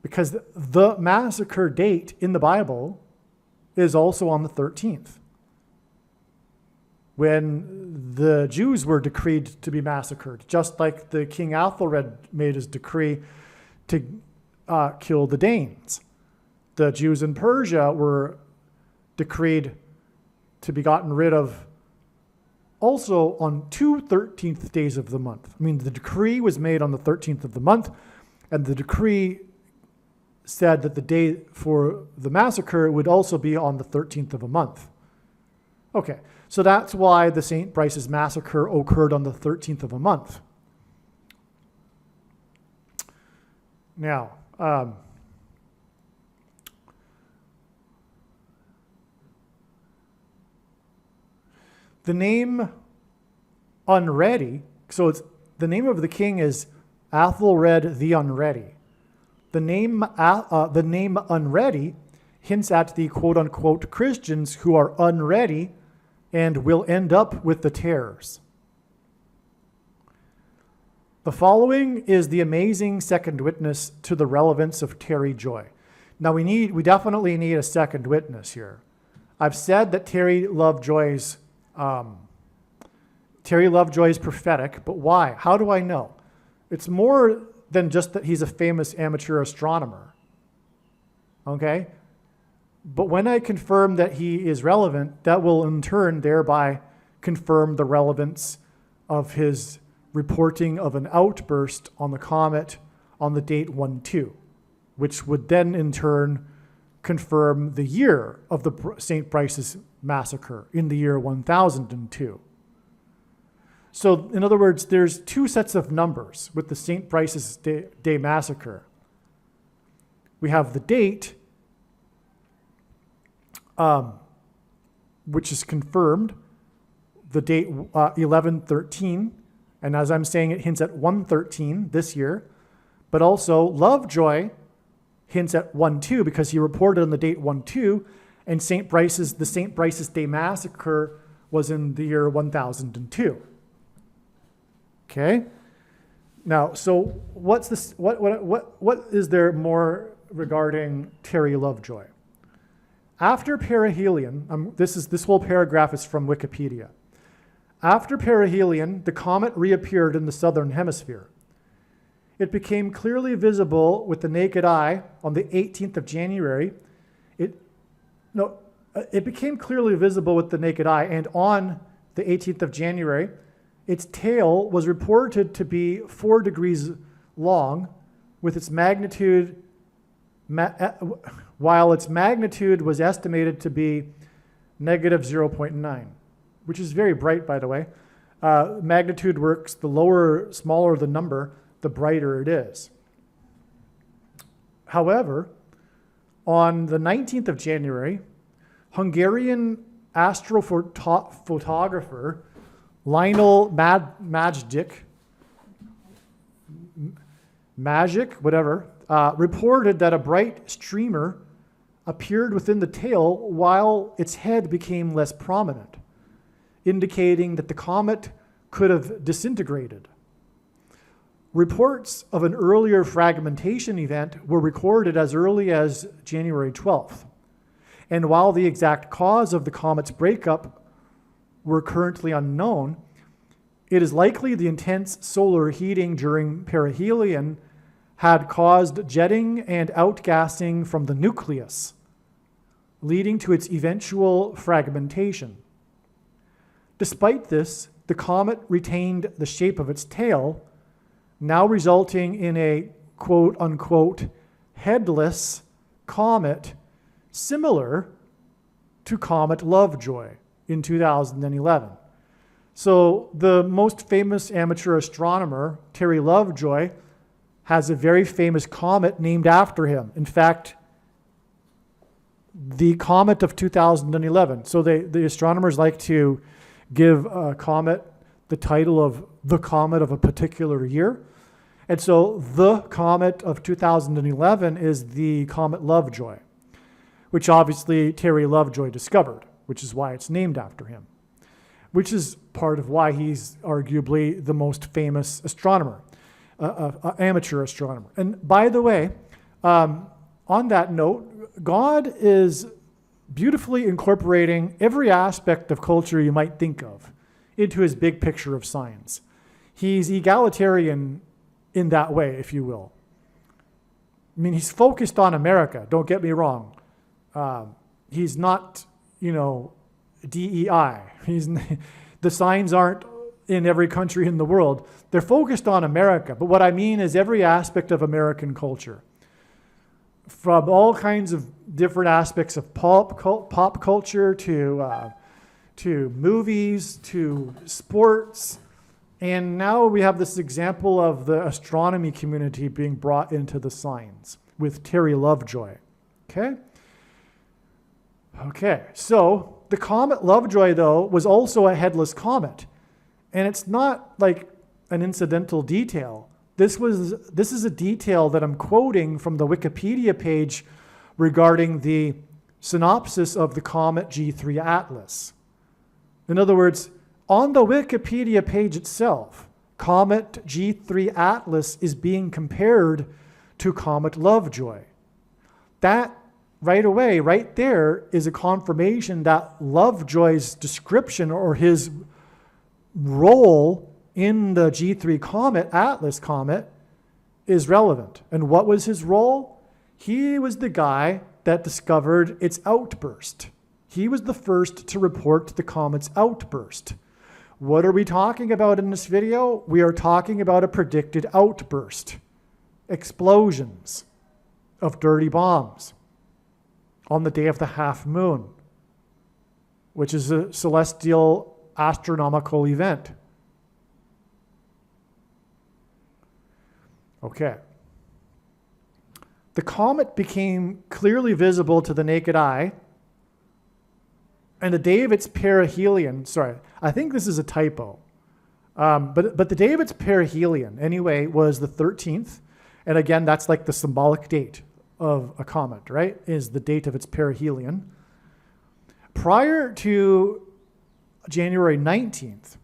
because the massacre date in the Bible is also on the 13th, when the Jews were decreed to be massacred, just like the King Athelred made his decree to kill the Danes. The Jews in Persia were decreed to be gotten rid of also on 2 13th days of the month. I mean, the decree was made on the 13th of the month, and the decree said that the day for the massacre would also be on the 13th of a month. Okay, so that's why the St. Brice's massacre occurred on the 13th of a month. Now, the name Unready, so it's the name of the king is Athelred the Unready. The name Unready hints at the quote-unquote Christians who are unready and will end up with the tares. The following is the amazing second witness to the relevance of Terry Joy. Now we definitely need a second witness here. I've said that Terry Lovejoy's prophetic, but why? How do I know? It's more than just that he's a famous amateur astronomer. Okay? But when I confirm that he is relevant, that will in turn thereby confirm the relevance of his reporting of an outburst on the comet on the date 1-2, which would then in turn confirm the year of the St. Brice's massacre in the year 1002. So in other words, there's two sets of numbers with the St. Brice's Day massacre. We have the date, which is confirmed, the date 1113, and as I'm saying, it hints at 113 this year, but also Lovejoy hints at 1-2 because he reported on the date 1-2, and the St. Brice's Day massacre was in the year 1002. Okay. Now, so what's this? What is there more regarding Terry Lovejoy? After perihelion, this whole paragraph is from Wikipedia. After perihelion, the comet reappeared in the southern hemisphere. It became clearly visible with the naked eye on the 18th of January. No, it became clearly visible with the naked eye, and on the 18th of January, its tail was reported to be 4 degrees long, with its magnitude, while its magnitude was estimated to be negative 0.9, which is very bright, by the way. Magnitude works, the smaller the number, the brighter it is. However, on the 19th of January, Hungarian astrophotographer Lionel Magic, reported that a bright streamer appeared within the tail while its head became less prominent, indicating that the comet could have disintegrated. Reports of an earlier fragmentation event were recorded as early as January 12th. And while the exact cause of the comet's breakup were currently unknown, it is likely the intense solar heating during perihelion had caused jetting and outgassing from the nucleus, leading to its eventual fragmentation. Despite this, the comet retained the shape of its tail, now resulting in a quote-unquote headless comet similar to Comet Lovejoy in 2011. So the most famous amateur astronomer, Terry Lovejoy, has a very famous comet named after him. In fact, the comet of 2011. So the astronomers like to give a comet the title of the comet of a particular year. And so the comet of 2011 is the Comet Lovejoy, which obviously Terry Lovejoy discovered, which is why it's named after him, which is part of why he's arguably the most famous astronomer, amateur astronomer. And by the way, on that note, God is beautifully incorporating every aspect of culture you might think of into his big picture of science. He's egalitarian in that way, if you will. I mean, he's focused on America, don't get me wrong. He's not, DEI. The signs aren't in every country in the world. They're focused on America. But what I mean is every aspect of American culture, from all kinds of different aspects of pop culture to movies to sports. And now we have this example of the astronomy community being brought into the science with Terry Lovejoy. Okay, so the comet Lovejoy, though, was also a headless comet. And it's not like an incidental detail. This is a detail that I'm quoting from the Wikipedia page regarding the synopsis of the comet G3 Atlas. In other words, on the Wikipedia page itself, comet G3 Atlas is being compared to comet Lovejoy. That right away, right there, is a confirmation that Lovejoy's description or his role in the G3 comet, Atlas comet, is relevant. And what was his role? He was the guy that discovered its outburst. He was the first to report the comet's outburst. What are we talking about in this video? We are talking about a predicted outburst. Explosions of dirty bombs on the day of the half moon, which is a celestial astronomical event. Okay. The comet became clearly visible to the naked eye, and the day of its perihelion, I think this is a typo, but the day of its perihelion, anyway, was the 13th, and again, that's like the symbolic date of a comet, right, is the date of its perihelion. Prior to January 19th,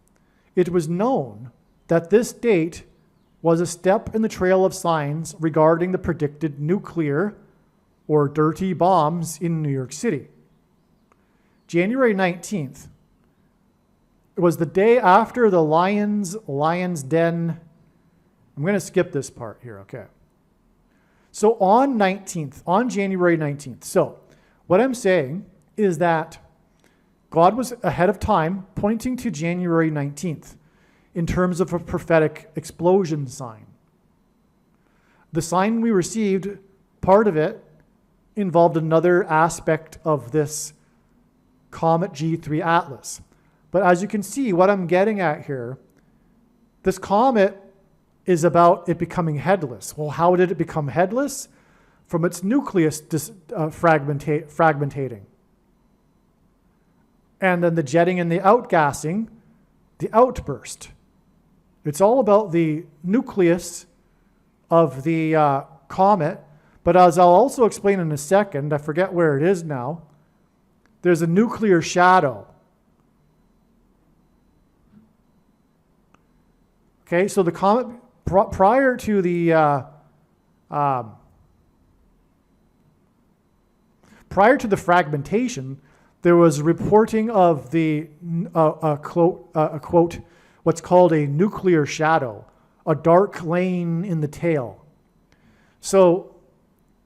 it was known that this date was a step in the trail of signs regarding the predicted nuclear or dirty bombs in New York City. January 19th was the day after the Lion's Den. I'm going to skip this part here, okay? So on January 19th, so what I'm saying is that God was ahead of time, pointing to January 19th in terms of a prophetic explosion sign. The sign we received, part of it, involved another aspect of this Comet G3 Atlas. But as you can see, what I'm getting at here, this comet is about it becoming headless. Well, how did it become headless? From its nucleus fragmentating. And then the jetting and the outgassing, the outburst. It's all about the nucleus of the comet. But as I'll also explain in a second, I forget where it is now, there's a nuclear shadow. Okay, so the comet, prior to the fragmentation, there was reporting of the quote, what's called a nuclear shadow, a dark lane in the tail. So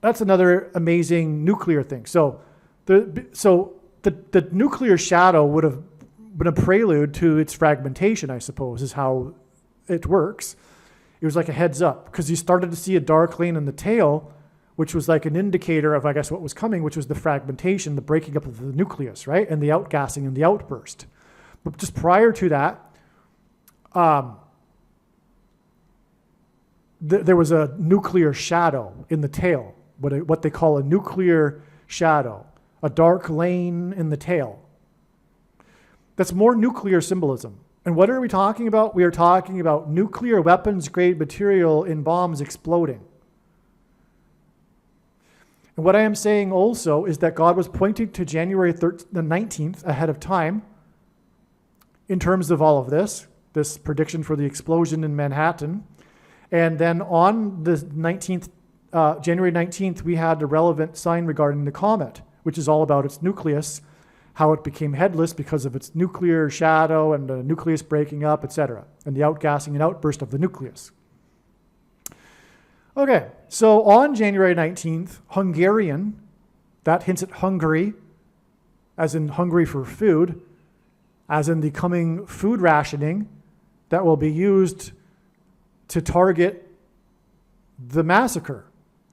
that's another amazing nuclear thing. So the nuclear shadow would have been a prelude to its fragmentation, I suppose, is how it works. It was like a heads up, because you started to see a dark lane in the tail, which was like an indicator of, I guess, what was coming, which was the fragmentation, the breaking up of the nucleus, right? And the outgassing and the outburst. But just prior to that, there was a nuclear shadow in the tail, what they call a nuclear shadow, a dark lane in the tail. That's more nuclear symbolism. And what are we talking about? We are talking about nuclear weapons grade material in bombs exploding. And what I am saying also is that God was pointing to January the 19th ahead of time in terms of all of this prediction for the explosion in Manhattan. And then on the 19th, January 19th, we had a relevant sign regarding the comet, which is all about its nucleus, how it became headless because of its nuclear shadow and the nucleus breaking up, etc., and the outgassing and outburst of the nucleus. Okay, so on January 19th, Hungarian, that hints at Hungary, as in hungry for food, as in the coming food rationing that will be used to target the massacre,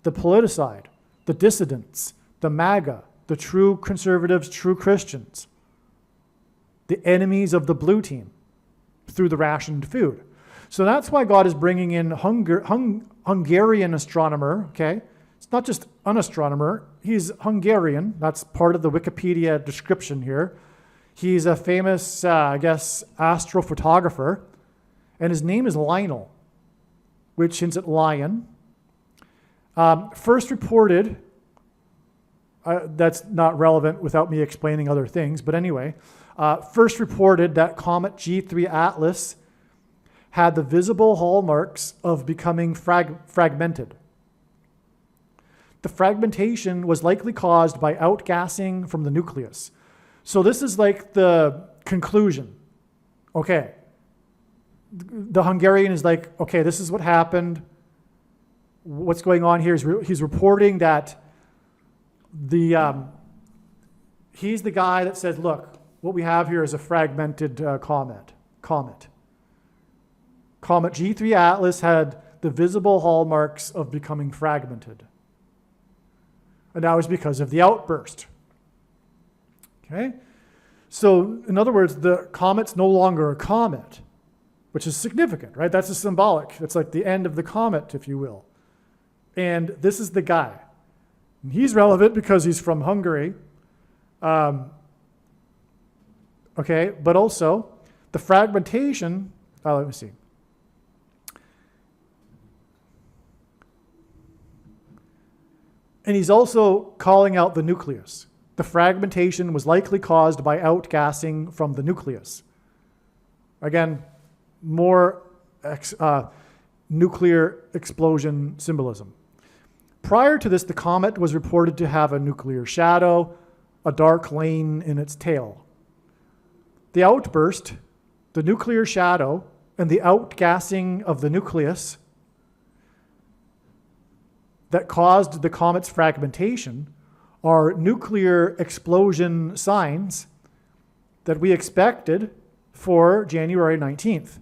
the politicide, the dissidents, the MAGA, the true conservatives, true Christians, the enemies of the blue team through the rationed food. So that's why God is bringing in Hungarian astronomer, okay? It's not just an astronomer, he's Hungarian. That's part of the Wikipedia description here. He's a famous, astrophotographer, and his name is Lionel, which hints at lion. First reported, that's not relevant without me explaining other things, but anyway, first reported that Comet G3 Atlas had the visible hallmarks of becoming fragmented. The fragmentation was likely caused by outgassing from the nucleus. So this is like the conclusion. Okay. The Hungarian is like, okay, this is what happened. What's going on here is he's reporting that he's the guy that says, look, what we have here is a fragmented comet. Comet G3 Atlas had the visible hallmarks of becoming fragmented. And that was because of the outburst. Okay? So, in other words, the comet's no longer a comet, which is significant, right? That's a symbolic. It's like the end of the comet, if you will. And this is the guy. And he's relevant because he's from Hungary. Okay, but also the fragmentation, let me see. And he's also calling out the nucleus. The fragmentation was likely caused by outgassing from the nucleus. Again, more nuclear explosion symbolism. Prior to this, the comet was reported to have a nuclear shadow, a dark lane in its tail. The outburst, the nuclear shadow, and the outgassing of the nucleus that caused the comet's fragmentation are nuclear explosion signs that we expected for January 19th.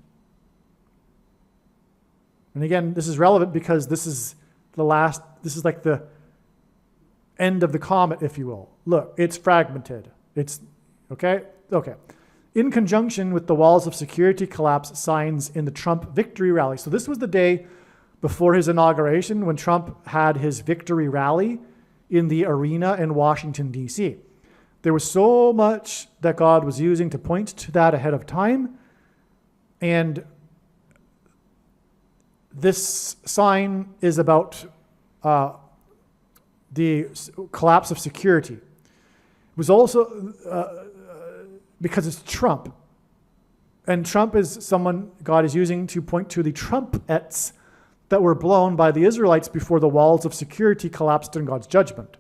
And again, this is relevant because this is like the end of the comet, if you will. Look, it's fragmented. Okay. In conjunction with the walls of security collapse signs in the Trump victory rally. So this was the day before his inauguration when Trump had his victory rally in the arena in Washington, D.C. There was so much that God was using to point to that ahead of time. And this sign is about the collapse of security. It was also because it's Trump. And Trump is someone God is using to point to the trumpets that were blown by the Israelites before the walls of security collapsed in God's judgment.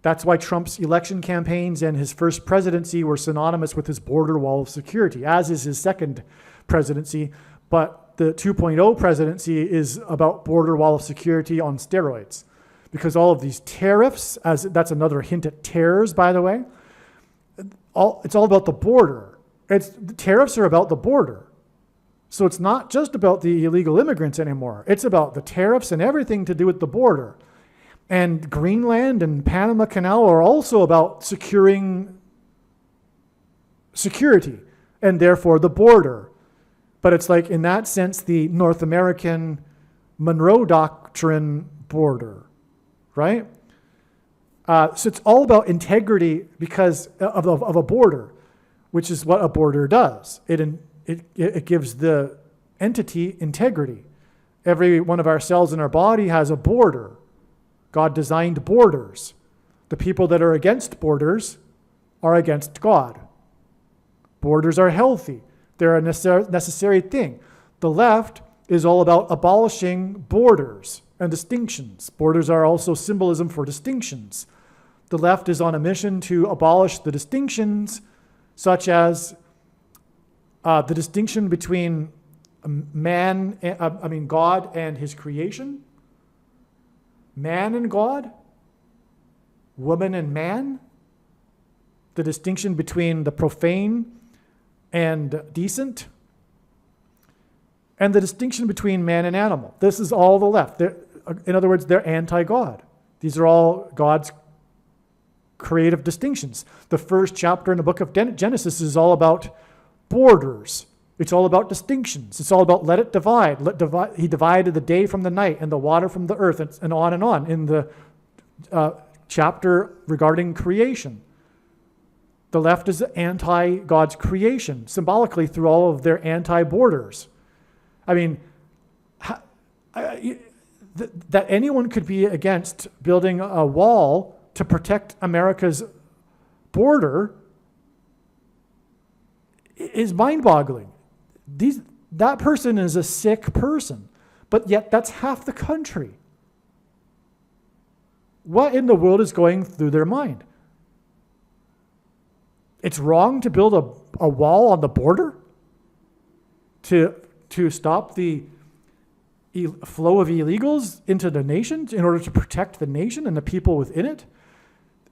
That's why Trump's election campaigns and his first presidency were synonymous with his border wall of security, as is his second presidency. But the 2.0 presidency is about border wall of security on steroids. Because all of these tariffs, that's another hint at terrors, by the way, it's all about the border. The tariffs are about the border. So it's not just about the illegal immigrants anymore. It's about the tariffs and everything to do with the border. And Greenland and Panama Canal are also about securing security and therefore the border. But it's like, in that sense, the North American Monroe Doctrine border, right? So it's all about integrity because of a border, which is what a border does. It gives the entity integrity. Every one of our cells in our body has a border. God designed borders. The people that are against borders are against God. Borders are healthy. They're a necessary thing. The left is all about abolishing borders and distinctions. Borders are also symbolism for distinctions. The left is on a mission to abolish the distinctions, such as the distinction between God and his creation, man and God, woman and man, the distinction between the profane and decent, and the distinction between man and animal. This is all the left. In other words, they're anti-God. These are all God's creative distinctions. The first chapter in the book of Genesis is all about borders. It's all about distinctions. It's all about let it divide. He divided the day from the night and the water from the earth, and on and on in the chapter regarding creation. The left is anti-God's creation, symbolically through all of their anti-borders. I mean, that anyone could be against building a wall to protect America's border is mind-boggling. That person is a sick person, but yet that's half the country. What in the world is going through their mind? It's wrong to build a wall on the border to stop the flow of illegals into the nation in order to protect the nation and the people within it.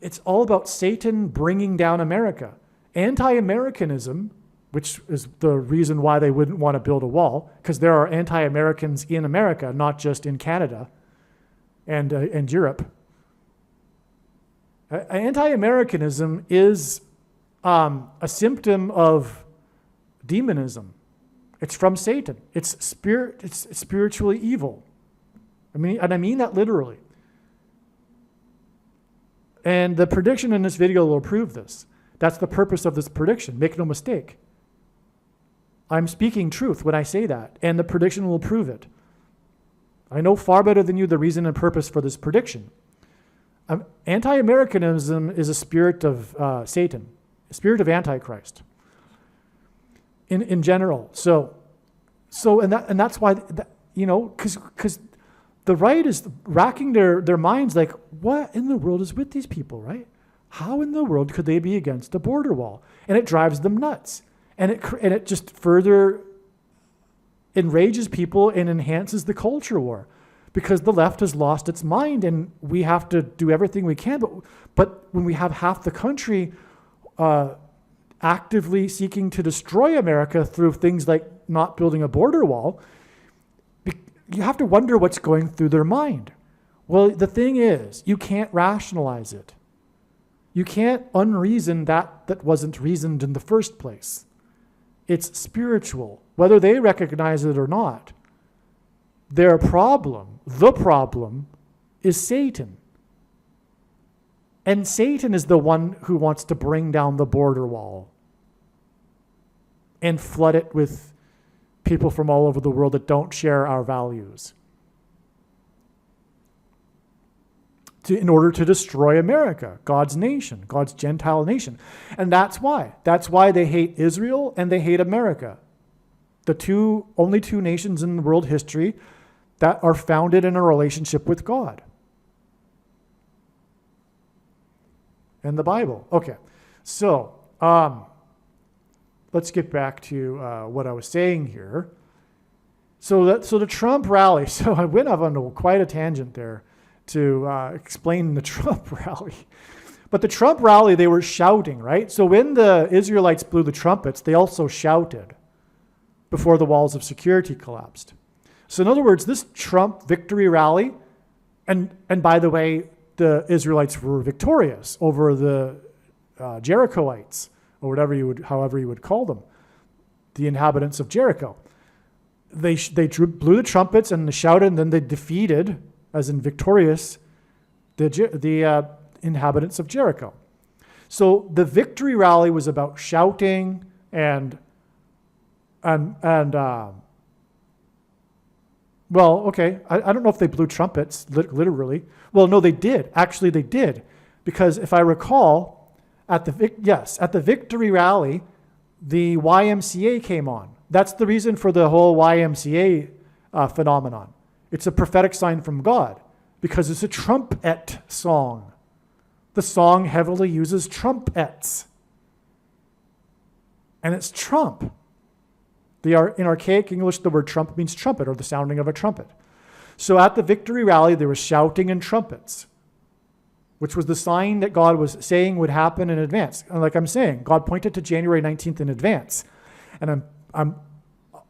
It's all about Satan bringing down America. Anti-Americanism, which is the reason why they wouldn't want to build a wall, because there are anti-Americans in America, not just in Canada and Europe. Anti-Americanism is a symptom of demonism. It's from Satan. It's spiritually evil. I mean that literally. And the prediction in this video will prove this. That's the purpose of this prediction. Make no mistake. I'm speaking truth when I say that, and the prediction will prove it. I know far better than you the reason and purpose for this prediction. Anti-Americanism is a spirit of Satan, a spirit of Antichrist in general. So that's why, because the right is racking their minds like, what in the world is with these people, right? How in the world could they be against a border wall? And it drives them nuts. And it just further enrages people and enhances the culture war. because the left has lost its mind, and we have to do everything we can. But when we have half the country actively seeking to destroy America through things like not building a border wall, you have to wonder what's going through their mind. Well, the thing is, you can't rationalize it. You can't unreason that wasn't reasoned in the first place. It's spiritual, whether they recognize it or not. Their problem, the problem, is Satan. And Satan is the one who wants to bring down the border wall and flood it with people from all over the world that don't share our values, in order to destroy America, God's nation, God's Gentile nation. And that's why. That's why they hate Israel and they hate America. The only two nations in world history that are founded in a relationship with God. And the Bible. Okay, so let's get back to what I was saying here. So the Trump rally. So I went off on quite a tangent there to explain the Trump rally. But the Trump rally, they were shouting, right? So when the Israelites blew the trumpets, they also shouted before the walls of security collapsed. So in other words, this Trump victory rally, and by the way, the Israelites were victorious over the Jerichoites, or however you would call them, the inhabitants of Jericho. They blew the trumpets and they shouted, and then they defeated, as in victorious, the inhabitants of Jericho. So the victory rally was about shouting and well, okay, I don't know if they blew trumpets, literally. Well, no, they did. Actually, they did. Because if I recall, at the victory rally, the YMCA came on. That's the reason for the whole YMCA phenomenon. It's a prophetic sign from God because it's a trumpet song. The song heavily uses trumpets. And it's trump. In archaic English, the word trump means trumpet, or the sounding of a trumpet. So at the victory rally, there was shouting and trumpets, which was the sign that God was saying would happen in advance. And like I'm saying, God pointed to January 19th in advance. And I'm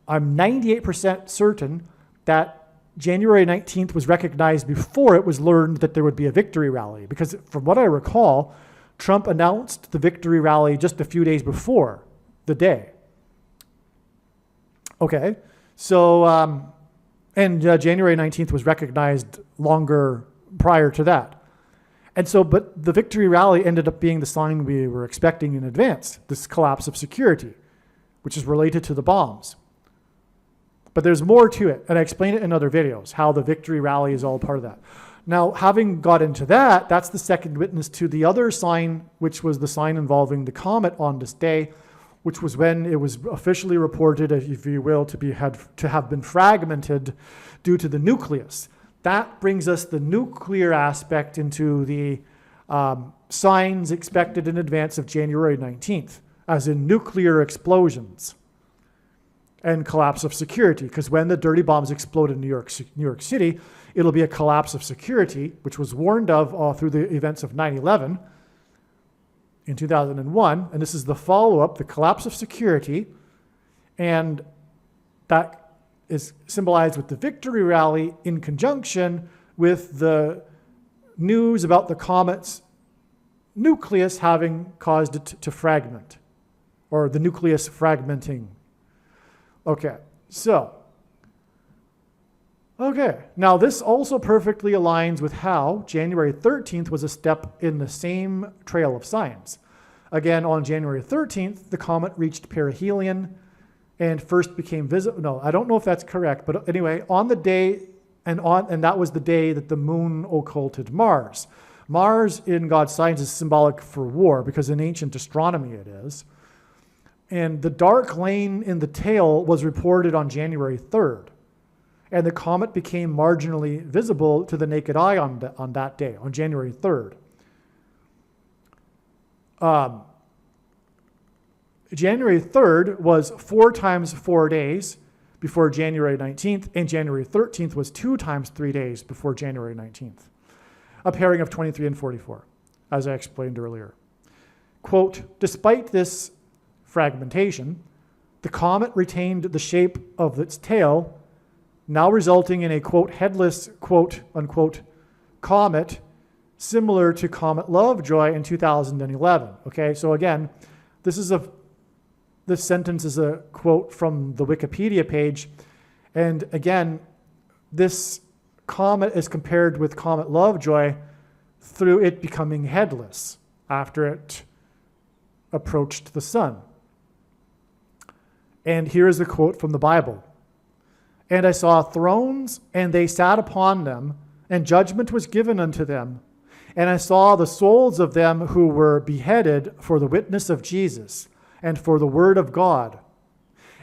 98% certain that January 19th was recognized before it was learned that there would be a victory rally. Because from what I recall, Trump announced the victory rally just a few days before the day. Okay, so, January 19th was recognized longer prior to that. And so, but the victory rally ended up being the sign we were expecting in advance, this collapse of security, which is related to the bombs. But there's more to it, and I explain it in other videos, how the victory rally is all part of that. Now, having got into that, that's the second witness to the other sign, which was the sign involving the comet on this day, which was when it was officially reported, if you will, to have been fragmented due to the nucleus. That brings us the nuclear aspect into the signs expected in advance of January 19th, as in nuclear explosions and collapse of security. Because when the dirty bombs explode in New York City, it'll be a collapse of security, which was warned of through the events of 9/11. In 2001, and this is the follow-up, the collapse of security, and that is symbolized with the victory rally in conjunction with the news about the comet's nucleus having caused it to fragment, or the nucleus fragmenting. Okay, now this also perfectly aligns with how January 13th was a step in the same trail of signs. Again, on January 13th, the comet reached perihelion and first became visible. No, I don't know if that's correct, but anyway, on the day, and that was the day that the moon occulted Mars. Mars in God's signs is symbolic for war, because in ancient astronomy it is. And the dark lane in the tail was reported on January 3rd. And the comet became marginally visible to the naked eye on that day, on January 3rd. January 3rd was 4 times 4 days, before January 19th, and January 13th was 2 times 3 days before January 19th. A pairing of 23 and 44, as I explained earlier. Quote, despite this fragmentation, the comet retained the shape of its tail, now resulting in a, quote, headless, quote, unquote, comet, similar to Comet Lovejoy in 2011. Okay, so again, this sentence is a quote from the Wikipedia page. And again, this comet is compared with Comet Lovejoy through it becoming headless after it approached the sun. And here is a quote from the Bible. And I saw thrones, and they sat upon them, and judgment was given unto them. And I saw the souls of them who were beheaded for the witness of Jesus and for the word of God,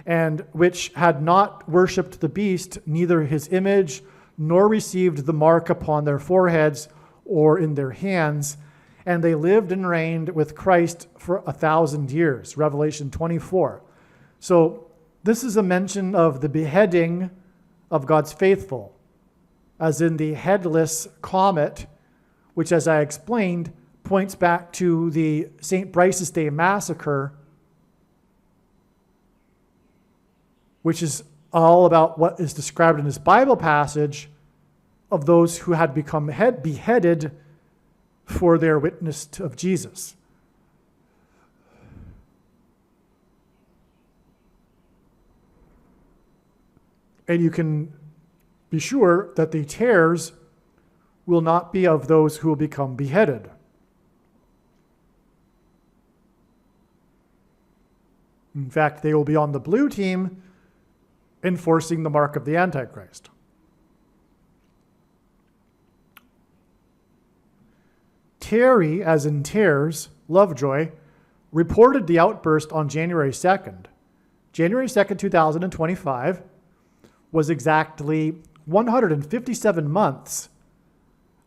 and which had not worshipped the beast, neither his image, nor received the mark upon their foreheads or in their hands. And they lived and reigned with Christ for 1,000 years. Revelation 24. So this is a mention of the beheading of God's faithful, as in the headless comet, which, as I explained, points back to the St. Bryce's Day massacre, which is all about what is described in this Bible passage of those who had become beheaded for their witness of Jesus. And you can be sure that the tares will not be of those who will become beheaded. In fact, they will be on the blue team enforcing the mark of the Antichrist. Terry, as in Tares, Lovejoy, reported the outburst on January 2nd. January 2nd, 2025 was exactly 157 months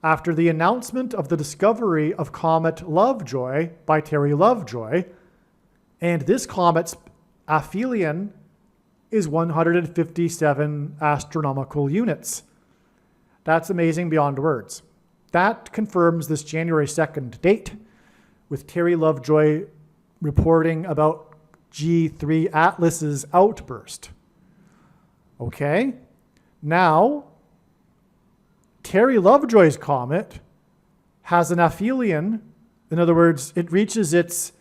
after the announcement of the discovery of Comet Lovejoy by Terry Lovejoy, and this comet's aphelion is 157 astronomical units. That's amazing beyond words. That confirms this January 2nd date, with Terry Lovejoy reporting about G3 Atlas's outburst. Okay, now Terry Lovejoy's comet has an aphelion. In other words, it reaches its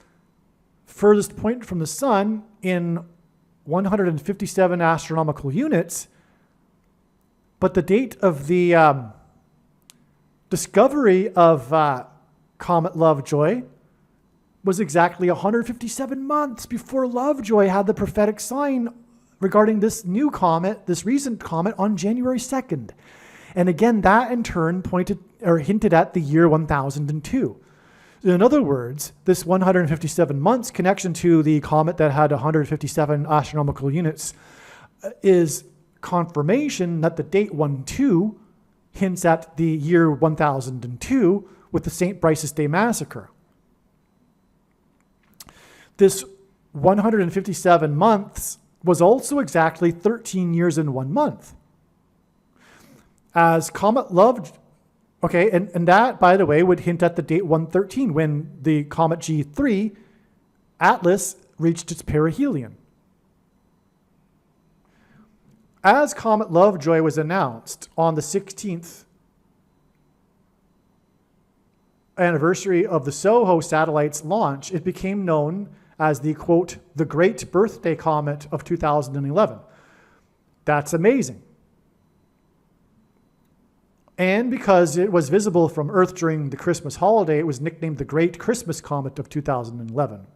furthest point from the sun in 157 astronomical units, but the date of the discovery of Comet Lovejoy was exactly 157 months before Lovejoy had the prophetic sign regarding this new comet, this recent comet, on January 2nd. And again, that in turn pointed or hinted at the year 1002. In other words, this 157 months connection to the comet that had 157 astronomical units is confirmation that the date 12 hints at the year 1002 with the St. Bryce's Day massacre. This 157 months was also exactly 13 years and 1 month. As Comet Lovejoy, okay, and that, by the way, would hint at the date 113 when the Comet G3 Atlas reached its perihelion. As Comet Lovejoy was announced on the 16th anniversary of the SOHO satellite's launch, it became known as the, quote, the Great Birthday Comet of 2011. That's amazing. And because it was visible from Earth during the Christmas holiday, it was nicknamed the Great Christmas Comet of 2011.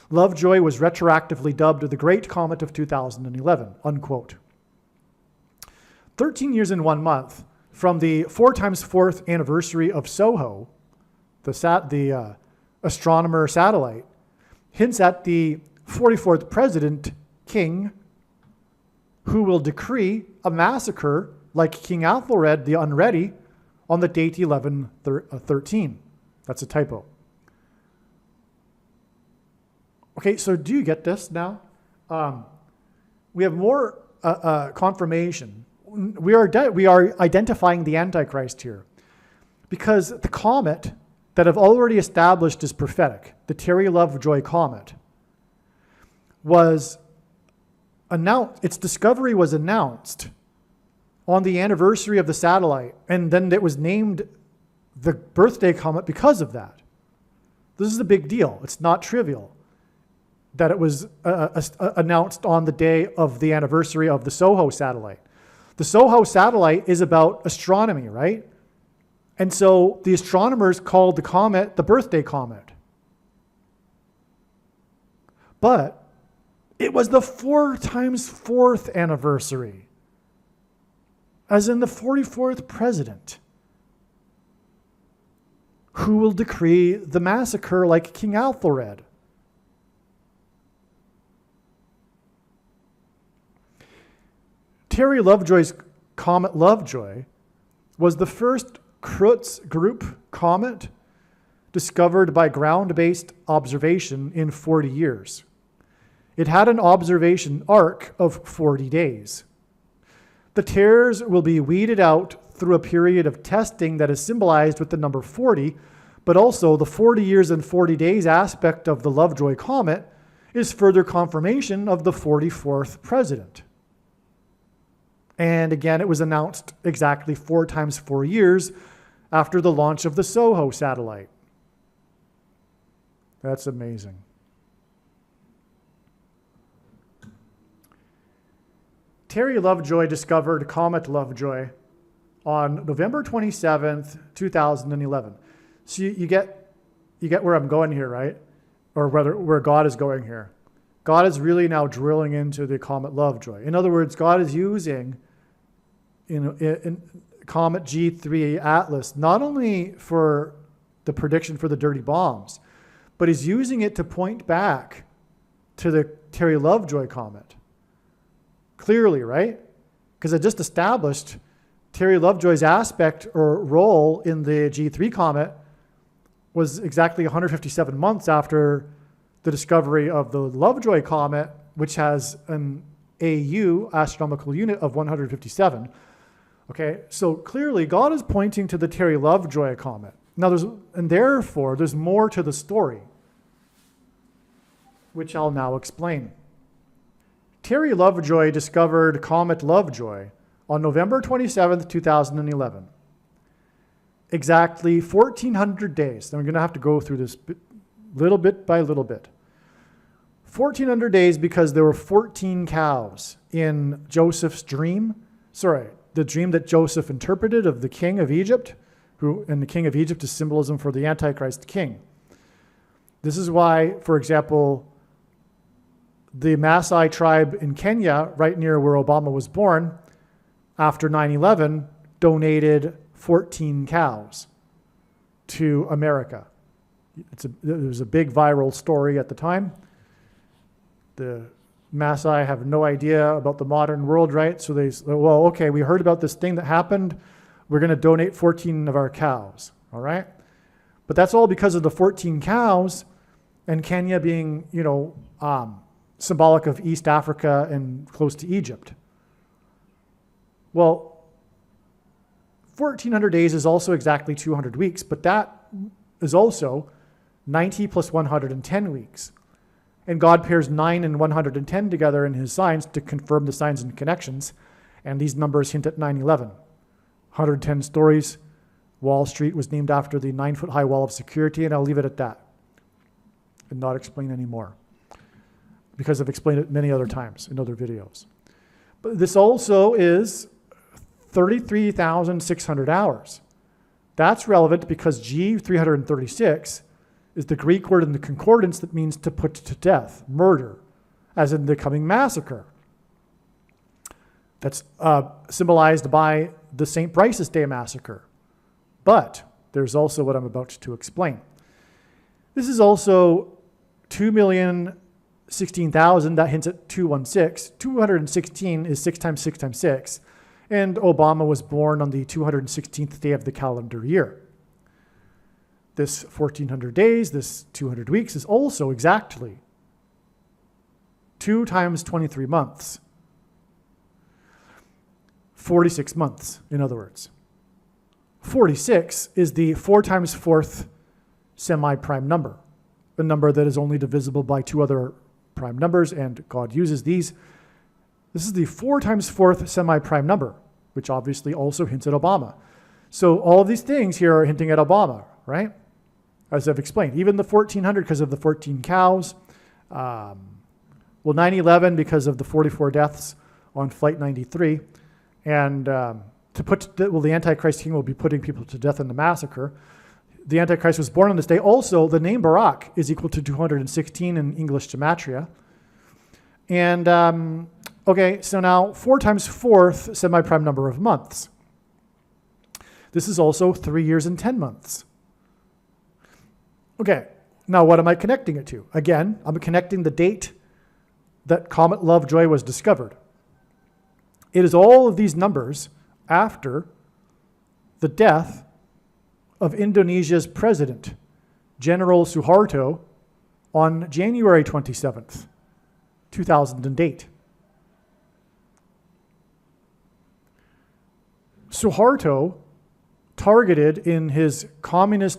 Lovejoy was retroactively dubbed the Great Comet of 2011, unquote. 13 years and 1 month from the 4x4th anniversary of SOHO, the astronomer satellite, hints at the 44th president, King, who will decree a massacre like King Athelred the Unready on the date 11/13. That's a typo. Okay, so do you get this now? We have more confirmation. We are identifying the Antichrist here, because the comet that I've already established is prophetic, the Terry Lovejoy comet, was announced. Its discovery was announced on the anniversary of the satellite, and then it was named the birthday comet because of that. This is a big deal. It's not trivial that it was announced on the day of the anniversary of the SOHO satellite. The SOHO satellite is about astronomy, right? And so the astronomers called the comet the birthday comet. But it was the 4 times 4th anniversary, as in the 44th president, who will decree the massacre like King Athelred. Terry Lovejoy's comet Lovejoy was the first Creutzfeldt group comet discovered by ground-based observation in 40 years. It had an observation arc of 40 days. The tares will be weeded out through a period of testing that is symbolized with the number 40, but also the 40 years and 40 days aspect of the Lovejoy comet is further confirmation of the 44th president. And again, it was announced exactly 4 times 4 years after the launch of the SOHO satellite. That's amazing. Terry Lovejoy discovered Comet Lovejoy on November 27th, 2011. So you get where I'm going here, right? Or where God is going here. God is really now drilling into the Comet Lovejoy. In other words, God is using in Comet G3 Atlas, not only for the prediction for the dirty bombs, but he's using it to point back to the Terry Lovejoy comet. Clearly, right? Because I just established Terry Lovejoy's aspect or role in the G3 comet was exactly 157 months after the discovery of the Lovejoy comet, which has an AU, astronomical unit, of 157. Okay, so clearly God is pointing to the Terry Lovejoy comet. Now therefore there's more to the story, which I'll now explain. Terry Lovejoy discovered Comet Lovejoy on November 27th, 2011. Exactly 1,400 days. Now we're going to have to go through this little bit by little bit. 1,400 days because there were 14 cows in Joseph's dream. The dream that Joseph interpreted of the king of Egypt, and the king of Egypt is symbolism for the Antichrist king. This is why, for example, the Maasai tribe in Kenya, right near where Obama was born, after 9/11, donated 14 cows to America. It was a big viral story at the time. The Maasai have no idea about the modern world, right? So they say, well, okay, we heard about this thing that happened. We're going to donate 14 of our cows, all right? But that's all because of the 14 cows and Kenya being, symbolic of East Africa and close to Egypt. Well, 1,400 days is also exactly 200 weeks, but that is also 90 plus 110 weeks. And God pairs 9 and 110 together in his signs to confirm the signs and connections. And these numbers hint at 9/11. 110 stories. Wall Street was named after the 9-foot-high wall of security, and I'll leave it at that and not explain any more, because I've explained it many other times in other videos. But this also is 33,600 hours. That's relevant because G336 is the Greek word in the concordance that means to put to death, murder, as in the coming massacre. That's symbolized by the St. Bryce's Day massacre. But there's also what I'm about to explain. This is also 2,016,000. That hints at 216. 216 is 6 times 6 times 6. And Obama was born on the 216th day of the calendar year. This 1,400 days, this 200 weeks is also exactly 2 times 23 months. 46 months, in other words. 46 is the 4 times 4th semi-prime number, a number that is only divisible by 2 other prime numbers, and God uses these. This is the 4 times 4th semi-prime number, which obviously also hints at Obama. So all of these things here are hinting at Obama, right? As I've explained, even the 1400 because of the 14 cows. 9/11 because of the 44 deaths on Flight 93. And the Antichrist king will be putting people to death in the massacre. The Antichrist was born on this day. Also, the name Barak is equal to 216 in English gematria. And, okay, so now 4 times 4th semi-prime number of months. This is also 3 years and 10 months. Okay, now what am I connecting it to? Again, I'm connecting the date that Comet Lovejoy was discovered. It is all of these numbers after the death of Indonesia's president, General Suharto, on January 27th, 2008. Suharto targeted his communist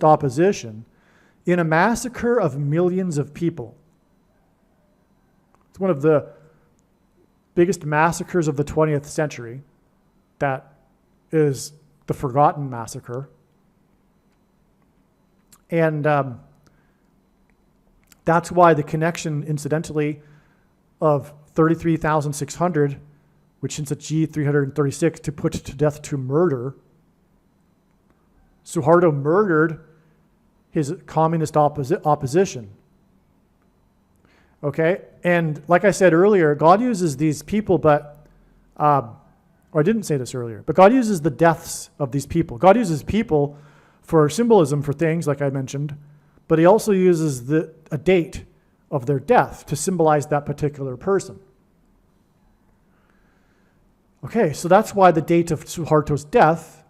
opposition in a massacre of millions of people. It's one of the biggest massacres of the 20th century. That is the Forgotten Massacre. And that's why the connection, incidentally, of 33,600, which hints at G336, to put to death to murder. Suharto murdered his communist opposition. Okay? And like I said earlier, God uses these people, but, or I didn't say this earlier, but God uses the deaths of these people. God uses people for symbolism for things, like I mentioned, but he also uses a date of their death to symbolize that particular person. Okay, so that's why the date of Suharto's death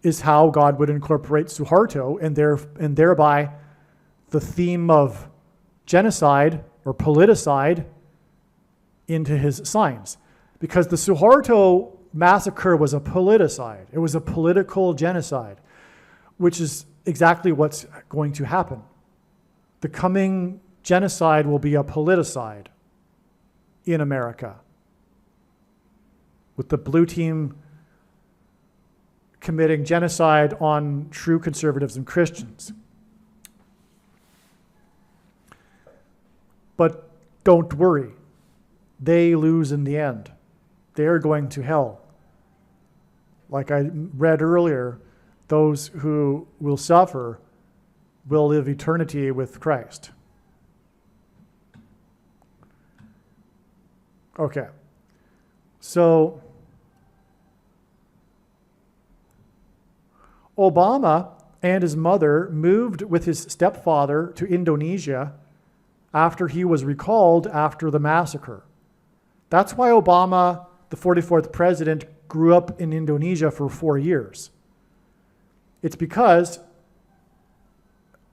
is how God would incorporate Suharto, and thereby the theme of genocide or politicide into his signs. Because the Suharto massacre was a politicide. It was a political genocide, which is exactly what's going to happen. The coming genocide will be a politicide in America, with the blue team committing genocide on true conservatives and Christians. But don't worry, they lose in the end. They're going to hell. Like I read earlier, those who will suffer will live eternity with Christ. Okay, so Obama and his mother moved with his stepfather to Indonesia after he was recalled after the massacre. That's why Obama, the 44th president, grew up in Indonesia for 4 years. It's because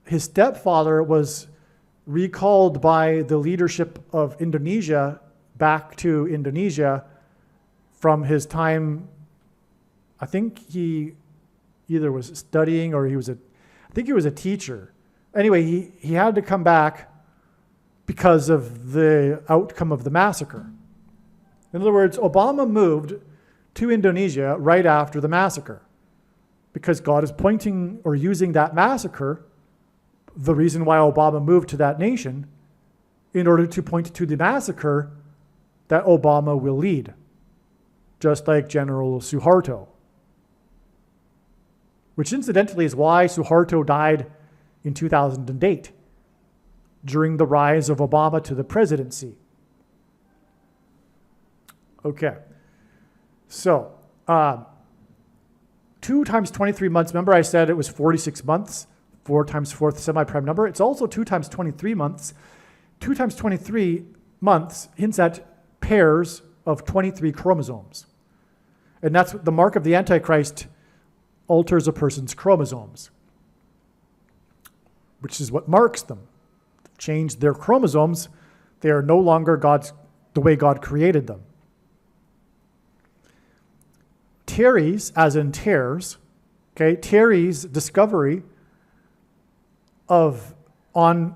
his stepfather was recalled by the leadership of Indonesia back to Indonesia from his time. I think he either was studying or I think he was a teacher. Anyway, he had to come back because of the outcome of the massacre. In other words, Obama moved to Indonesia right after the massacre because God is pointing or using that massacre, the reason why Obama moved to that nation, in order to point to the massacre that Obama will lead, just like General Suharto. Which incidentally is why Suharto died in 2008, during the rise of Obama to the presidency. Okay, so 2 times 23 months, remember I said it was 46 months, 4 times 4th semi-prime number. It's also 2 times 23 months. 2 times 23 months hints at pairs of 23 chromosomes. And that's the mark of the Antichrist, alters a person's chromosomes, which is what marks them. Change their chromosomes, they are no longer God's the way God created them. Terry's, as in tears, okay, Terry's discovery on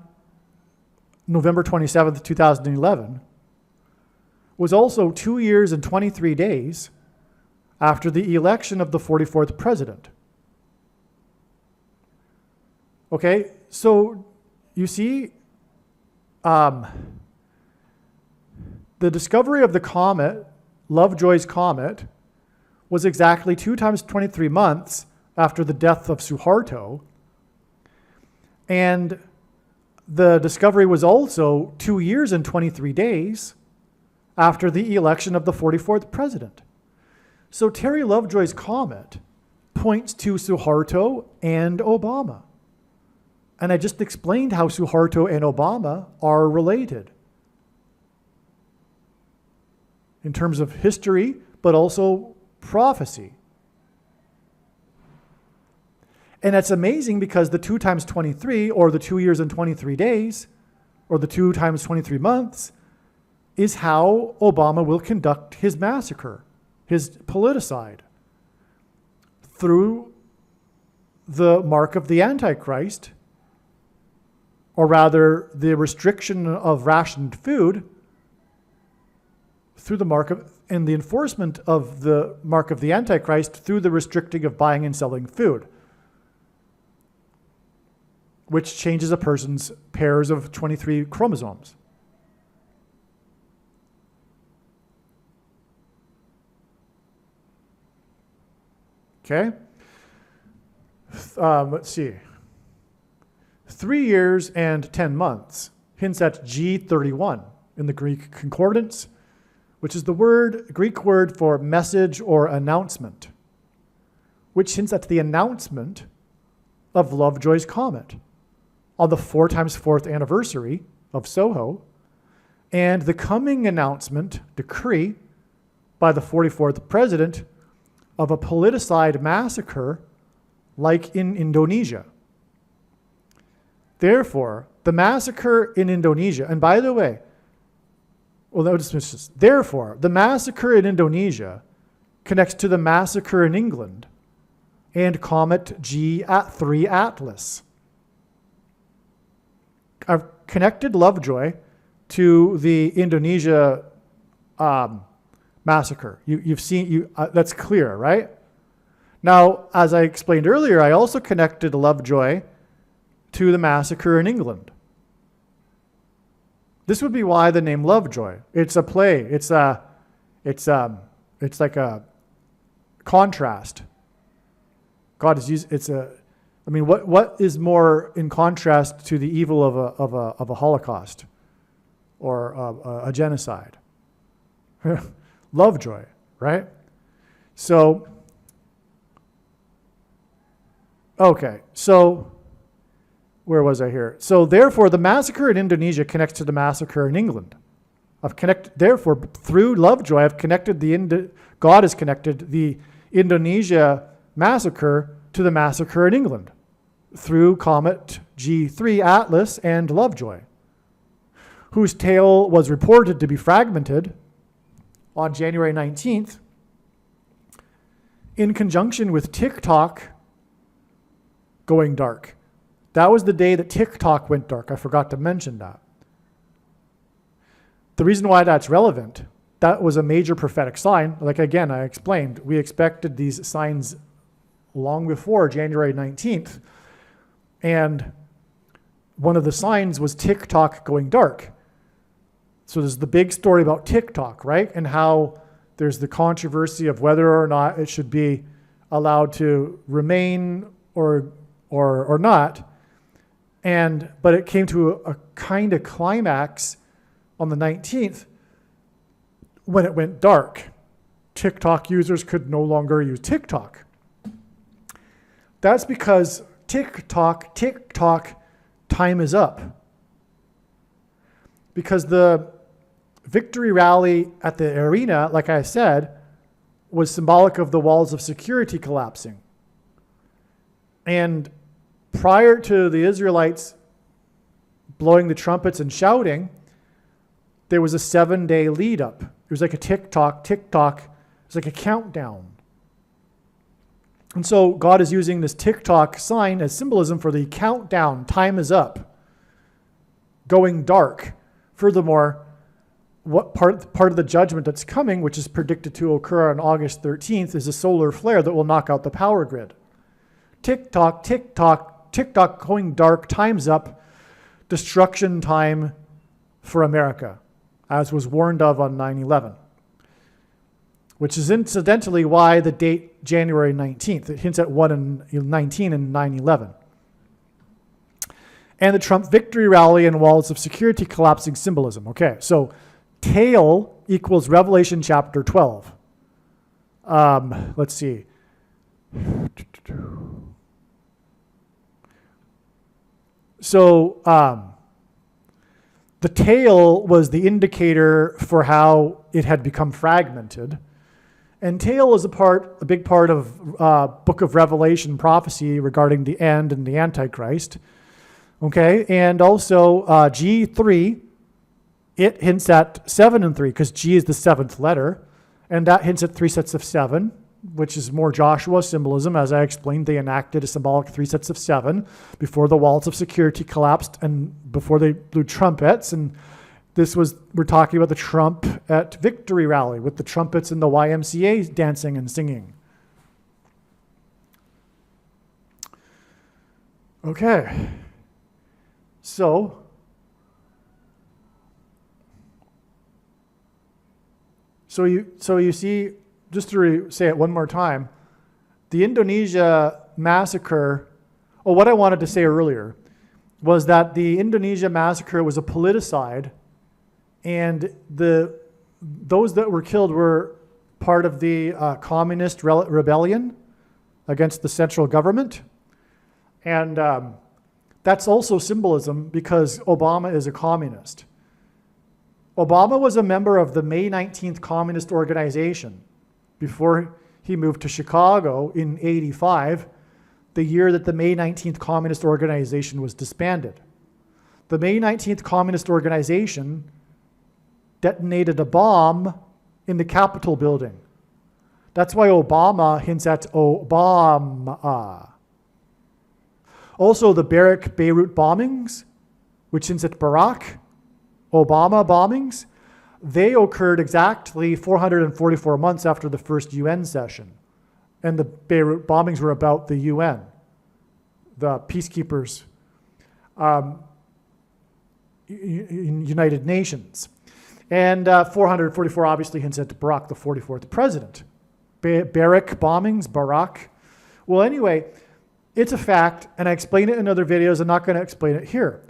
November 27th, 2011, was also 2 years and 23 days after the election of the 44th president. Okay, so you see, the discovery of the comet, Lovejoy's comet, was exactly 2 times 23 months after the death of Suharto. And the discovery was also 2 years and 23 days after the election of the 44th president. So Terry Lovejoy's comet points to Suharto and Obama. And I just explained how Suharto and Obama are related in terms of history, but also prophecy. And it's amazing because the 2 times 23, or the 2 years and 23 days, or the 2 times 23 months, is how Obama will conduct his massacre, his politicide, through the mark of the Antichrist, or rather the restriction of rationed food, through the mark of, and the enforcement of the mark of the Antichrist through the restricting of buying and selling food, which changes a person's pairs of 23 chromosomes. Okay? Let's see. 3 years and 10 months hints at G31 in the Greek concordance, which is the Greek word for message or announcement, which hints at the announcement of Lovejoy's comet on the 4 times 4th anniversary of Soho, and the coming announcement, decree, by the 44th president of a politicide massacre like in Indonesia. Therefore, the massacre in Indonesia, and by the way, therefore, the massacre in Indonesia connects to the massacre in England and Comet G3 Atlas. I've connected Lovejoy to the Indonesia massacre. You've seen, that's clear, right? Now, as I explained earlier, I also connected Lovejoy to the massacre in England. This would be why the name Lovejoy. It's a play. It's like a contrast. God is used. What is more in contrast to the evil of a Holocaust or a genocide? Lovejoy, right? So, okay, so where was I here? So therefore, the massacre in Indonesia connects to the massacre in England. Therefore, through Lovejoy, God has connected the Indonesia massacre to the massacre in England through Comet G3 Atlas and Lovejoy, whose tail was reported to be fragmented on January 19th in conjunction with TikTok going dark. That was the day that TikTok went dark. I forgot to mention that. The reason why that's relevant, that was a major prophetic sign. Like again, I explained, we expected these signs long before January 19th. And one of the signs was TikTok going dark. So there's the big story about TikTok, right? And how there's the controversy of whether or not it should be allowed to remain or not. But it came to a kind of climax on the 19th when it went dark. TikTok users could no longer use TikTok. That's because TikTok time is up. Because the victory rally at the arena, like I said, was symbolic of the walls of security collapsing. And prior to the Israelites blowing the trumpets and shouting, there was a 7-day lead up. It was like a tick-tock. It's like a countdown. And so God is using this tick-tock sign as symbolism for the countdown. Time is up. Going dark. Furthermore, what part of the judgment that's coming, which is predicted to occur on August 13th, is a solar flare that will knock out the power grid. Tick-tock, tick-tock, tick-tock, going dark, time's up, destruction time for America, as was warned of on 9/11, which is incidentally why the date January 19th. It hints at 1/19 and 9/11. And the Trump victory rally and walls of security collapsing symbolism. Okay, so tail equals Revelation chapter 12. Let's see. So the tail was the indicator for how it had become fragmented. And tail is a big part of Book of Revelation prophecy regarding the end and the Antichrist. Okay, and also G3, it hints at 7 and 3, because G is the 7th letter, and that hints at 3 sets of 7, which is more Joshua symbolism. As I explained, they enacted a symbolic 3 sets of 7 before the walls of security collapsed and before they blew trumpets. And we're talking about the Trump at victory rally with the trumpets and the YMCA dancing and singing. Okay. So you see, just to say it one more time, the Indonesia massacre, what I wanted to say earlier was that the Indonesia massacre was a politicide, and those that were killed were part of the communist rebellion against the central government. And that's also symbolism because Obama is a communist. Obama was a member of the May 19th Communist Organization before he moved to Chicago in 1985, the year that the May 19th Communist Organization was disbanded. The May 19th Communist Organization detonated a bomb in the Capitol building. That's why Obama hints at Obama. Also, the Beirut bombings, which hints at Barack Obama bombings, they occurred exactly 444 months after the first UN session. And the Beirut bombings were about the UN, the peacekeepers, United Nations. And 444 obviously hints at Barack, the 44th president. Barack. Well, anyway, it's a fact, and I explain it in other videos. I'm not going to explain it here.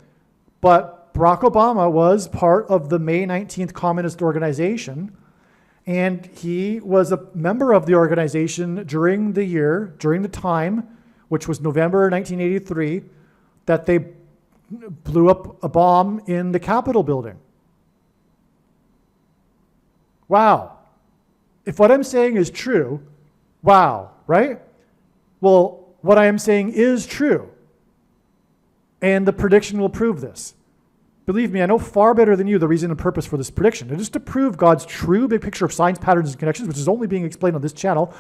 But Barack Obama was part of the May 19th Communist Organization, and he was a member of the organization during the time, which was November 1983, that they blew up a bomb in the Capitol building. Wow. If what I'm saying is true, wow, right? Well, what I am saying is true, and the prediction will prove this. Believe me, I know far better than you the reason and purpose for this prediction. It is to prove God's true big picture of signs, patterns, and connections, which is only being explained on this channel.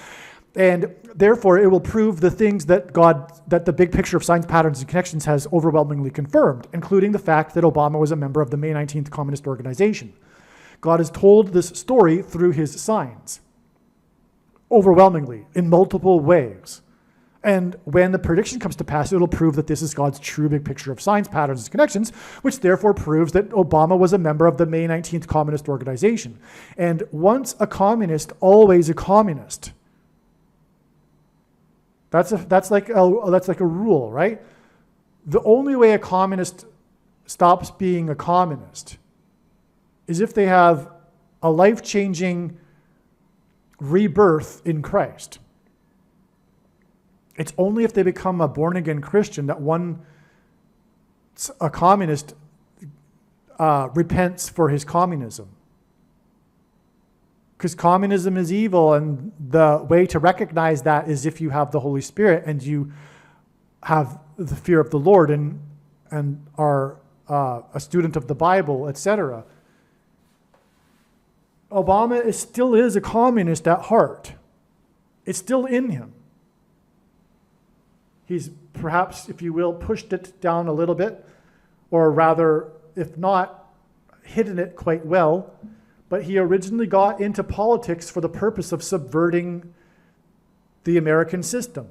And therefore, it will prove the things that the big picture of signs, patterns, and connections has overwhelmingly confirmed, including the fact that Obama was a member of the May 19th Communist Organization. God has told this story through his signs, overwhelmingly, in multiple ways. And when the prediction comes to pass, it'll prove that this is God's true big picture of signs, patterns, and connections, which therefore proves that Obama was a member of the May 19th Communist Organization. And once a communist, always a communist. That's like a rule, right? The only way a communist stops being a communist is if they have a life-changing rebirth in Christ. It's only if they become a born-again Christian that a communist repents for his communism. Because communism is evil, and the way to recognize that is if you have the Holy Spirit and you have the fear of the Lord and are a student of the Bible, etc. Obama still is a communist at heart. It's still in him. He's perhaps, if you will, pushed it down a little bit, or rather, if not, hidden it quite well. But he originally got into politics for the purpose of subverting the American system.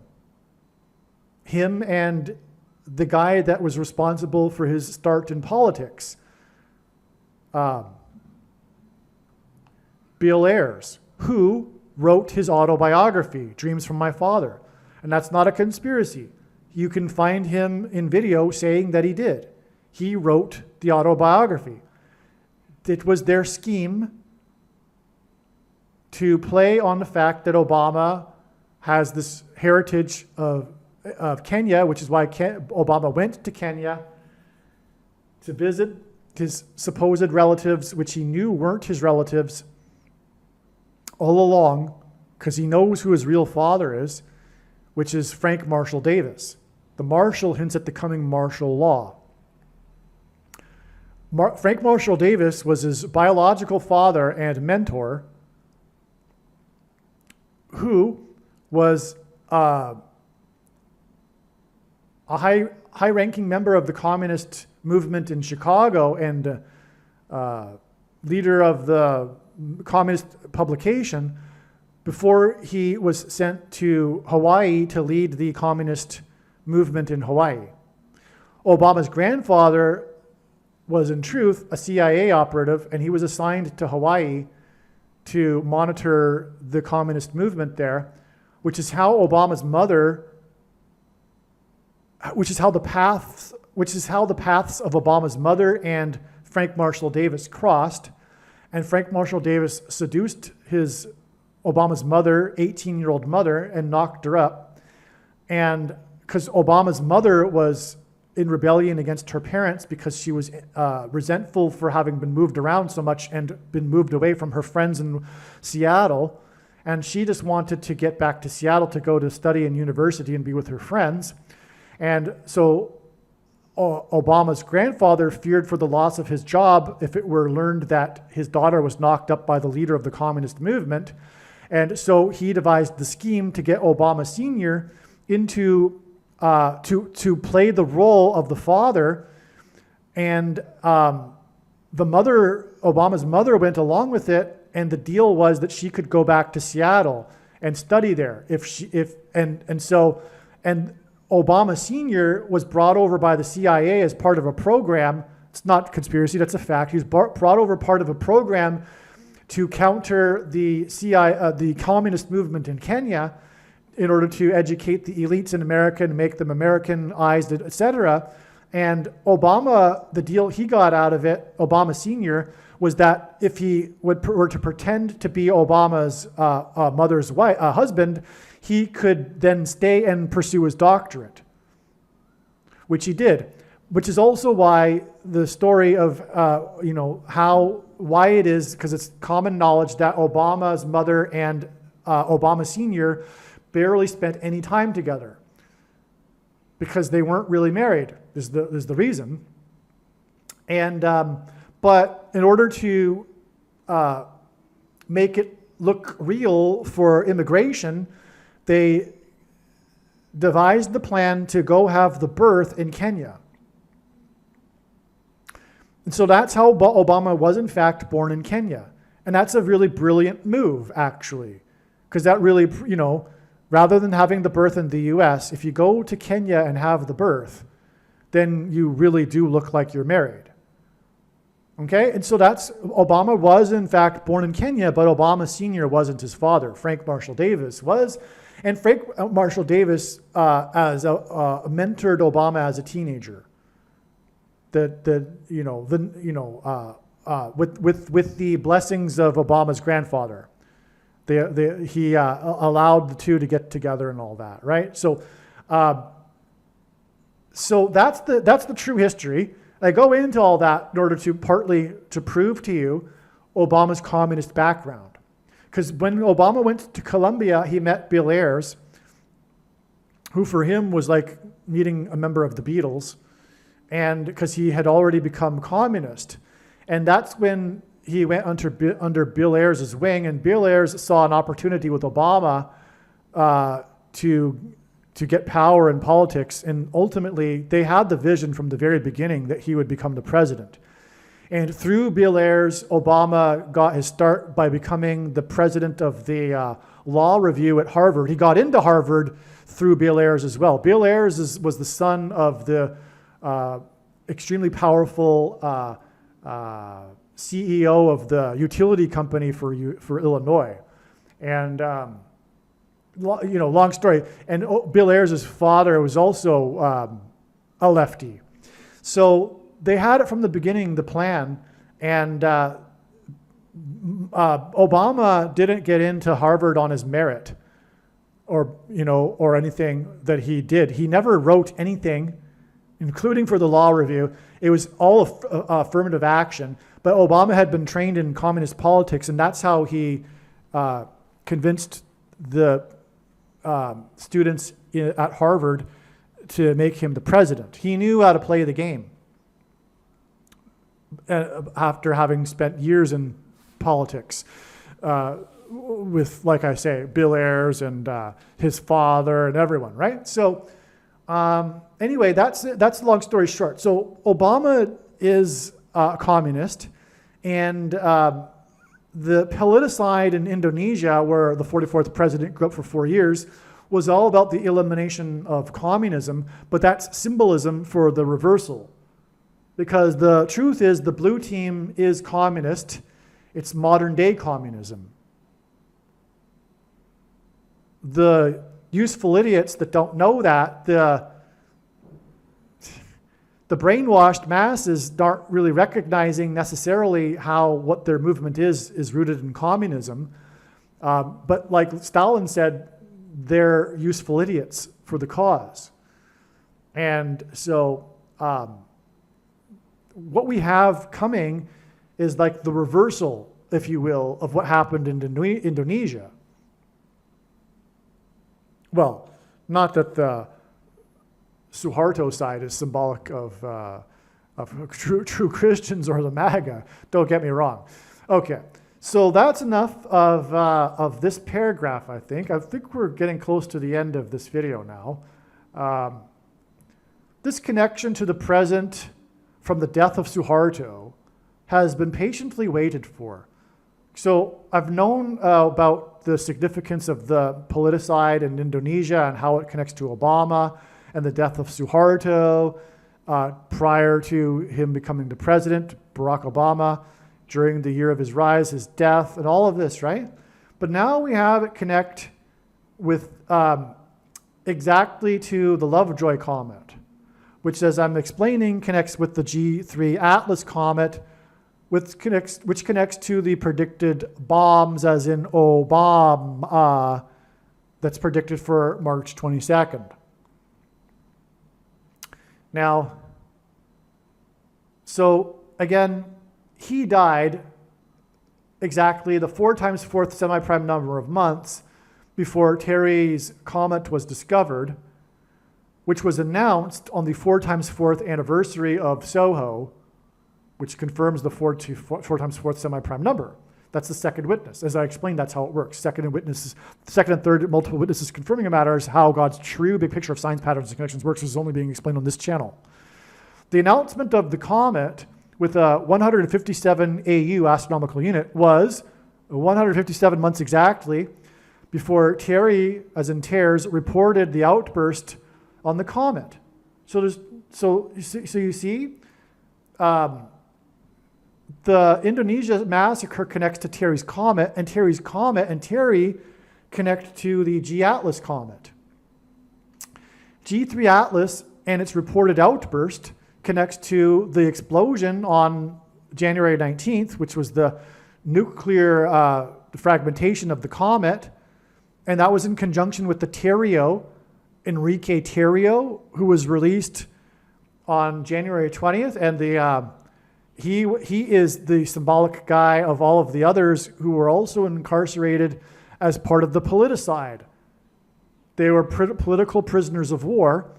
Him and the guy that was responsible for his start in politics, Bill Ayers, who wrote his autobiography, Dreams from My Father. And that's not a conspiracy. You can find him in video saying that he did. He wrote the autobiography. It was their scheme to play on the fact that Obama has this heritage of Kenya, which is why Obama went to Kenya to visit his supposed relatives, which he knew weren't his relatives all along, because he knows who his real father is, which is Frank Marshall Davis. The Marshall hints at the coming martial law. Frank Marshall Davis was his biological father and mentor, who was a high-ranking member of the communist movement in Chicago and leader of the communist publication before he was sent to Hawaii to lead the communist movement in Hawaii. Obama's grandfather was in truth a CIA operative, and he was assigned to Hawaii to monitor the communist movement there, which is how Obama's mother, which is how the paths of Obama's mother and Frank Marshall Davis crossed. And Frank Marshall Davis seduced Obama's mother, 18-year-old mother, and knocked her up. And because Obama's mother was in rebellion against her parents because she was resentful for having been moved around so much and been moved away from her friends in Seattle. And she just wanted to get back to Seattle to go to study in university and be with her friends. And so Obama's grandfather feared for the loss of his job if it were learned that his daughter was knocked up by the leader of the communist movement. And so he devised the scheme to get Obama Sr. into to play the role of the father, and Obama's mother went along with it, and the deal was that she could go back to Seattle and study there and Obama Sr. was brought over by the CIA as part of a program. It's not conspiracy, that's a fact. He was brought over part of a program to counter the communist movement in Kenya, in order to educate the elites in America and make them Americanized, etc. And Obama, the deal he got out of it, Obama Sr., was that if he were to pretend to be Obama's mother's husband, he could then stay and pursue his doctorate, which he did. Which is also why the story of, why it is, because it's common knowledge that Obama's mother and Obama Sr. barely spent any time together because they weren't really married is the reason. And but in order to make it look real for immigration, they devised the plan to go have the birth in Kenya. And so that's how Obama was in fact born in Kenya. And that's a really brilliant move, actually, because that really, rather than having the birth in the US, if you go to Kenya and have the birth, then you really do look like you're married. Okay? And so Obama was in fact born in Kenya, but Obama Sr. wasn't his father. Frank Marshall Davis was. And Frank Marshall Davis mentored Obama as a teenager. With the blessings of Obama's grandfather. He allowed the two to get together and all that, right? So that's the true history. I go into all that in order to partly to prove to you Obama's communist background. Because when Obama went to Colombia, he met Bill Ayers, who for him was like meeting a member of the Beatles, and because he had already become communist. And that's when he went under Bill Ayers' wing, and Bill Ayers saw an opportunity with Obama to get power in politics, and ultimately they had the vision from the very beginning that he would become the president. And through Bill Ayers, Obama got his start by becoming the president of the law review at Harvard. He got into Harvard through Bill Ayers as well. Bill Ayers was the son of the extremely powerful CEO of the utility company for Illinois. And long story. And Bill Ayers' father was also a lefty. So they had it from the beginning, the plan. And Obama didn't get into Harvard on his merit or anything that he did. He never wrote anything, including for the law review. It was all affirmative action. But Obama had been trained in communist politics, and that's how he convinced the students at Harvard to make him the president. He knew how to play the game after having spent years in politics with, like I say, Bill Ayers and his father and everyone, right? So anyway, that's the long story short. So Obama is a communist, and the politicide in Indonesia, where the 44th president grew up for 4 years, was all about the elimination of communism, but that's symbolism for the reversal. Because the truth is the blue team is communist. It's modern day communism. The useful idiots that don't know that, the brainwashed masses aren't really recognizing necessarily how what their movement is rooted in communism. But like Stalin said, they're useful idiots for the cause. And so what we have coming is like the reversal, if you will, of what happened in Indonesia. Well, not that the Suharto side is symbolic of true Christians or the MAGA. Don't get me wrong. Okay, so that's enough of this paragraph, I think. I think we're getting close to the end of this video now. This connection to the present from the death of Suharto has been patiently waited for. So I've known about the significance of the politicide in Indonesia and how it connects to Obama and the death of Suharto prior to him becoming the president, Barack Obama, during the year of his rise, his death, and all of this, right? But now we have it connect with exactly to the Lovejoy comet, which, as I'm explaining, connects with the G3 Atlas comet, which connects to the predicted bombs, as in O-bomb, that's predicted for March 22nd. Now, so again, he died exactly the 4 times 4th semi-prime number of months before Terry's comet was discovered, which was announced on the 4 times 4th anniversary of SOHO, which confirms the 4 times 4th semi-prime number. That's the second witness. As I explained, that's how it works. Second and third multiple witnesses confirming a matter is how God's true big picture of signs, patterns, and connections works, which is only being explained on this channel. The announcement of the comet with a 157 AU astronomical unit was 157 months exactly before Terry, as in TERS, reported the outburst on the comet. So you see, the Indonesia massacre connects to Terry's comet, and Terry's comet and Terry connect to the G Atlas comet. G3 Atlas and its reported outburst connects to the explosion on January 19th, which was the nuclear fragmentation of the comet, and that was in conjunction with the Terrio, Enrique Terrio, who was released on January 20th, and he is the symbolic guy of all of the others who were also incarcerated as part of the politicide. They were political prisoners of war,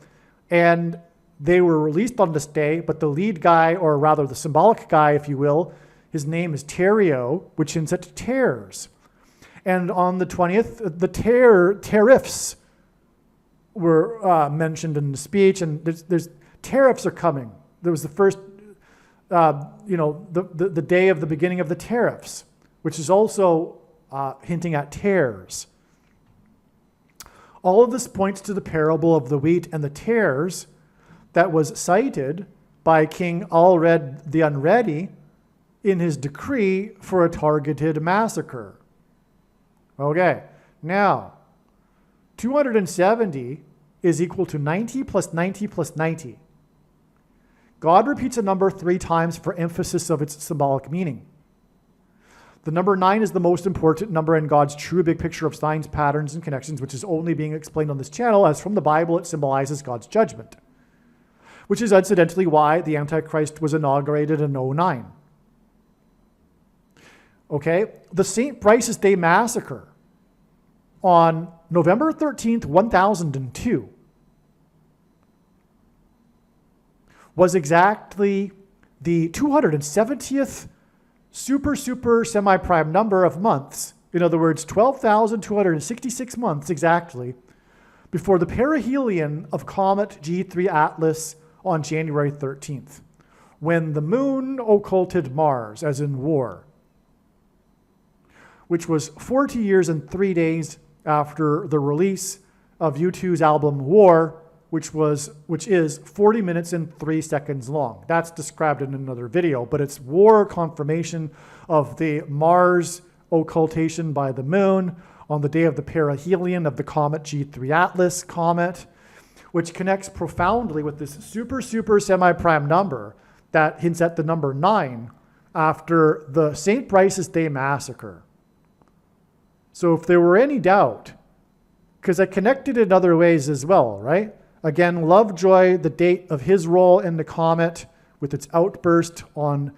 and they were released on this day, but the lead guy, or rather the symbolic guy, if you will, His name is Terrio, which hints at tears. And on the 20th, the tariffs were mentioned in the speech, and there's tariffs are coming. There was the first, the day of the beginning of the tariffs, which is also hinting at tears. All of this points to the parable of the wheat and the tares that was cited by King Alred the Unready in his decree for a targeted massacre. Okay, now, 270 is equal to 90 plus 90 plus 90. God repeats a number 3 times for emphasis of its symbolic meaning. The number 9 is the most important number in God's true big picture of signs, patterns, and connections, which is only being explained on this channel, as from the Bible it symbolizes God's judgment, which is incidentally why the Antichrist was inaugurated in 09. Okay, the St. Brice's Day Massacre on November 13th, 1002 was exactly the 270th super semi-prime number of months, in other words, 12,266 months exactly, before the perihelion of Comet G3 Atlas on January 13th, when the moon occulted Mars, as in war, which was 40 years and 3 days after the release of U2's album War, which is 40 minutes and 3 seconds long. That's described in another video, but it's war confirmation of the Mars occultation by the moon on the day of the perihelion of the Comet G3 Atlas comet, which connects profoundly with this super semi-prime number that hints at the number 9 after the St. Brice's Day Massacre. So if there were any doubt, because I connected it in other ways as well, right? Again, Lovejoy, the date of his role in the comet with its outburst on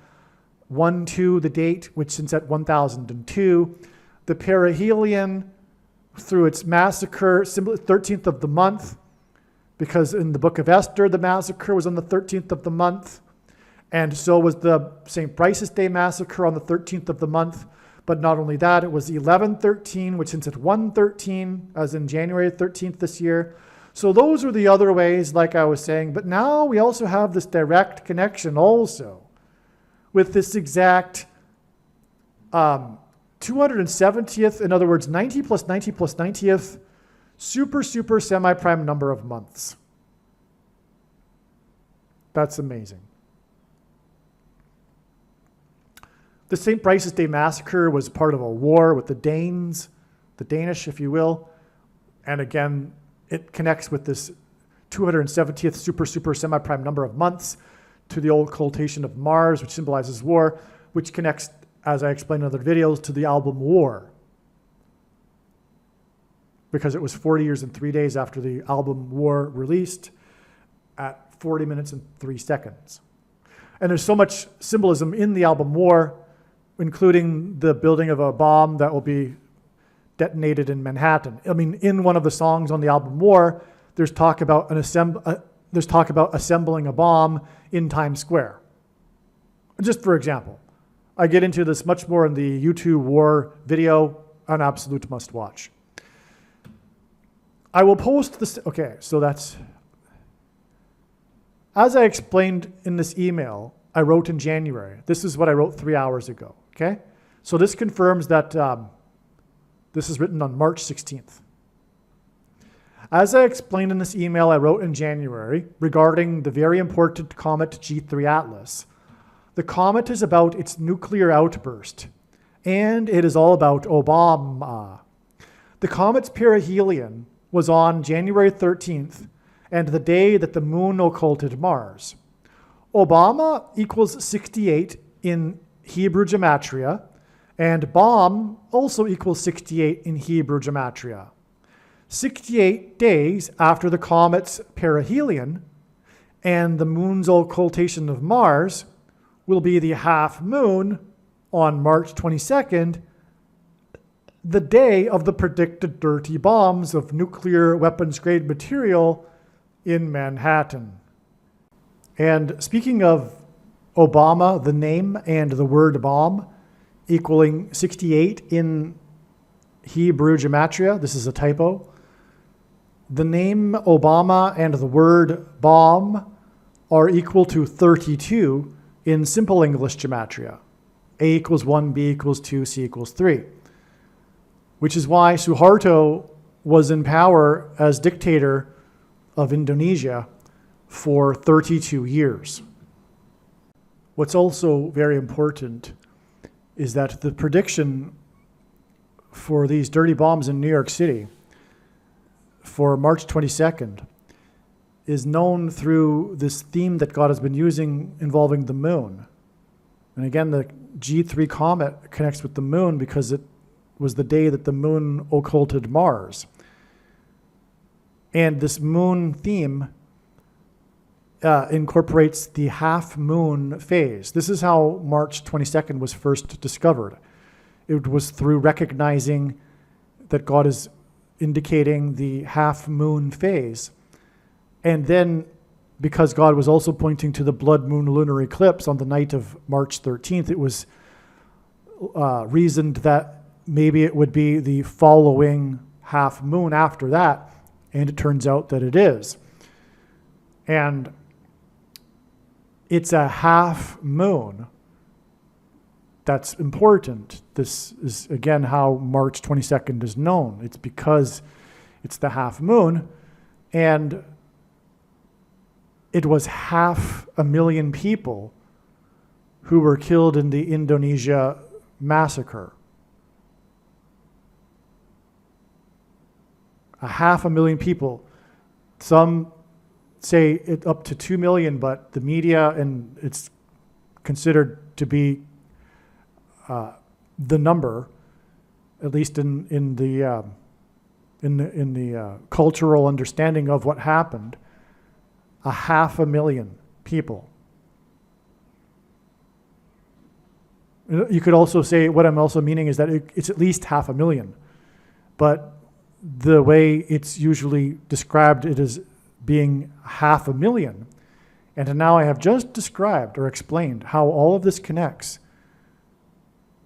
1-2, the date, which since at 1002, the perihelion through its massacre, 13th of the month, because in the book of Esther, the massacre was on the 13th of the month, and so was the St. Brice's Day Massacre on the 13th of the month. But not only that, it was 1113, which hints at 113, as in January 13th this year. So those are the other ways, like I was saying. But now we also have this direct connection also with this exact 270th, in other words, 90 plus 90 plus 90th, super semi-prime number of months. That's amazing. The St. Brice's Day Massacre was part of a war with the Danes, the Danish, if you will. And again, it connects with this 270th super semi-prime number of months to the occultation of Mars, which symbolizes war, which connects, as I explained in other videos, to the album War, because it was 40 years and 3 days after the album War released at 40 minutes and 3 seconds. And there's so much symbolism in the album War, including the building of a bomb that will be detonated in Manhattan. I mean, in one of the songs on the album War, there's talk about assembling a bomb in Times Square. Just for example, I get into this much more in the U2 War video, an absolute must watch. I will post this. Okay, so that's, as I explained in this email I wrote in January. This is what I wrote 3 hours ago. Okay, so this confirms that this is written on March 16th. As I explained in this email I wrote in January regarding the very important comet G3 Atlas, the comet is about its nuclear outburst, and it is all about Obama. The comet's perihelion was on January 13th, and the day that the moon occulted Mars. Obama equals 68 in Hebrew gematria, and bomb also equals 68 in Hebrew gematria. 68 days after the comet's perihelion and the moon's occultation of Mars will be the half moon on March 22nd, the day of the predicted dirty bombs of nuclear weapons-grade material in Manhattan. And speaking of Obama, the name, and the word bomb, equaling 68 in Hebrew gematria. This is a typo. The name Obama and the word bomb are equal to 32 in simple English gematria. A equals 1, B equals 2, C equals 3. Which is why Suharto was in power as dictator of Indonesia for 32 years. What's also very important is that the prediction for these dirty bombs in New York City for March 22nd is known through this theme that God has been using involving the moon. And again, the G3 comet connects with the moon because it was the day that the moon occulted Mars. And this moon theme incorporates the half moon phase. This is how March 22nd was first discovered. It was through recognizing that God is indicating the half moon phase. And then because God was also pointing to the blood moon lunar eclipse on the night of March 13th, it was reasoned that maybe it would be the following half moon after that. And it turns out that it is. And it's a half moon that's important. This is, again, how March 22nd is known. It's because it's the half moon, and it was 500,000 people who were killed in the Indonesia massacre. 500,000 people. Some say it up to 2 million, but the media, and it's considered to be the number, at least in the cultural understanding of what happened, 500,000 people. You could also say, what I'm also meaning is that it's at least 500,000, but the way it's usually described, it is being 500,000. And now I have just described or explained how all of this connects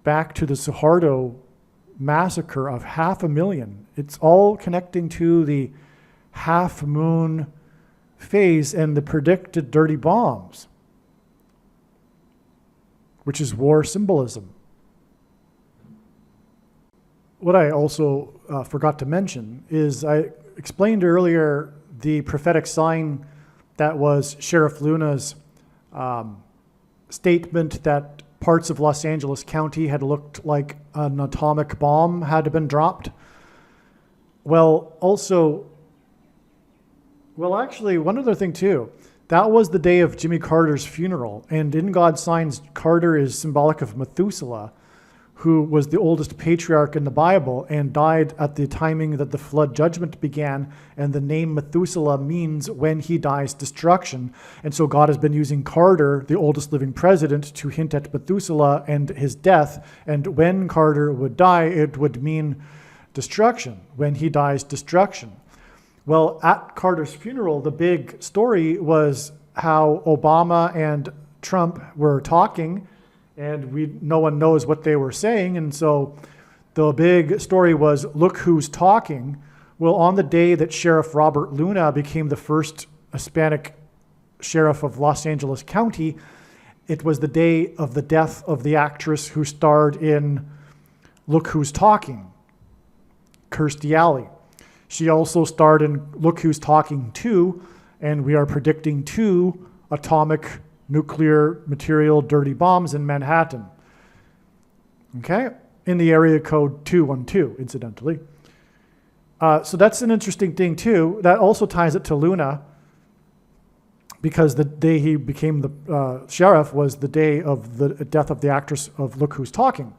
back to the Suharto massacre of 500,000. It's all connecting to the half moon phase and the predicted dirty bombs, which is war symbolism. What I also forgot to mention is I explained earlier the prophetic sign that was Sheriff Luna's statement that parts of Los Angeles County had looked like an atomic bomb had been dropped. Actually, one other thing too. That was the day of Jimmy Carter's funeral. And in God's signs, Carter is symbolic of Methuselah, who was the oldest patriarch in the Bible and died at the timing that the flood judgment began. And the name Methuselah means when he dies, destruction. And so God has been using Carter, the oldest living president, to hint at Methuselah and his death. And when Carter would die, it would mean destruction. When he dies, destruction. Well, at Carter's funeral, the big story was how Obama and Trump were talking, and no one knows what they were saying. And so the big story was, look who's talking. Well, on the day that Sheriff Robert Luna became the first Hispanic sheriff of Los Angeles County, it was the day of the death of the actress who starred in Look Who's Talking, Kirstie Alley. She also starred in Look Who's Talking 2, and we are predicting 2 atomic nuclear material dirty bombs in Manhattan. Okay? In the area code 212, incidentally. So that's an interesting thing too. That also ties it to Luna, because the day he became the sheriff was the day of the death of the actress of Look Who's Talking.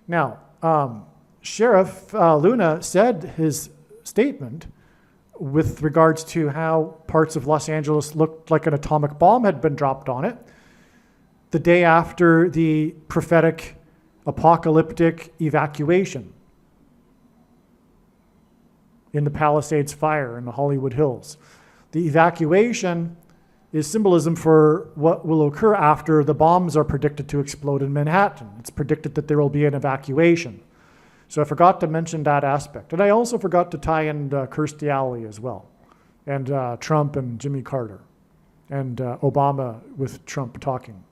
Now, Sheriff Luna said his statement with regards to how parts of Los Angeles looked like an atomic bomb had been dropped on it the day after the prophetic apocalyptic evacuation in the Palisades fire in the Hollywood Hills. The evacuation is symbolism for what will occur after the bombs are predicted to explode in Manhattan. It's predicted that there will be an evacuation. So I forgot to mention that aspect. And I also forgot to tie in Kirstie Alley as well, and Trump and Jimmy Carter, and Obama with Trump talking.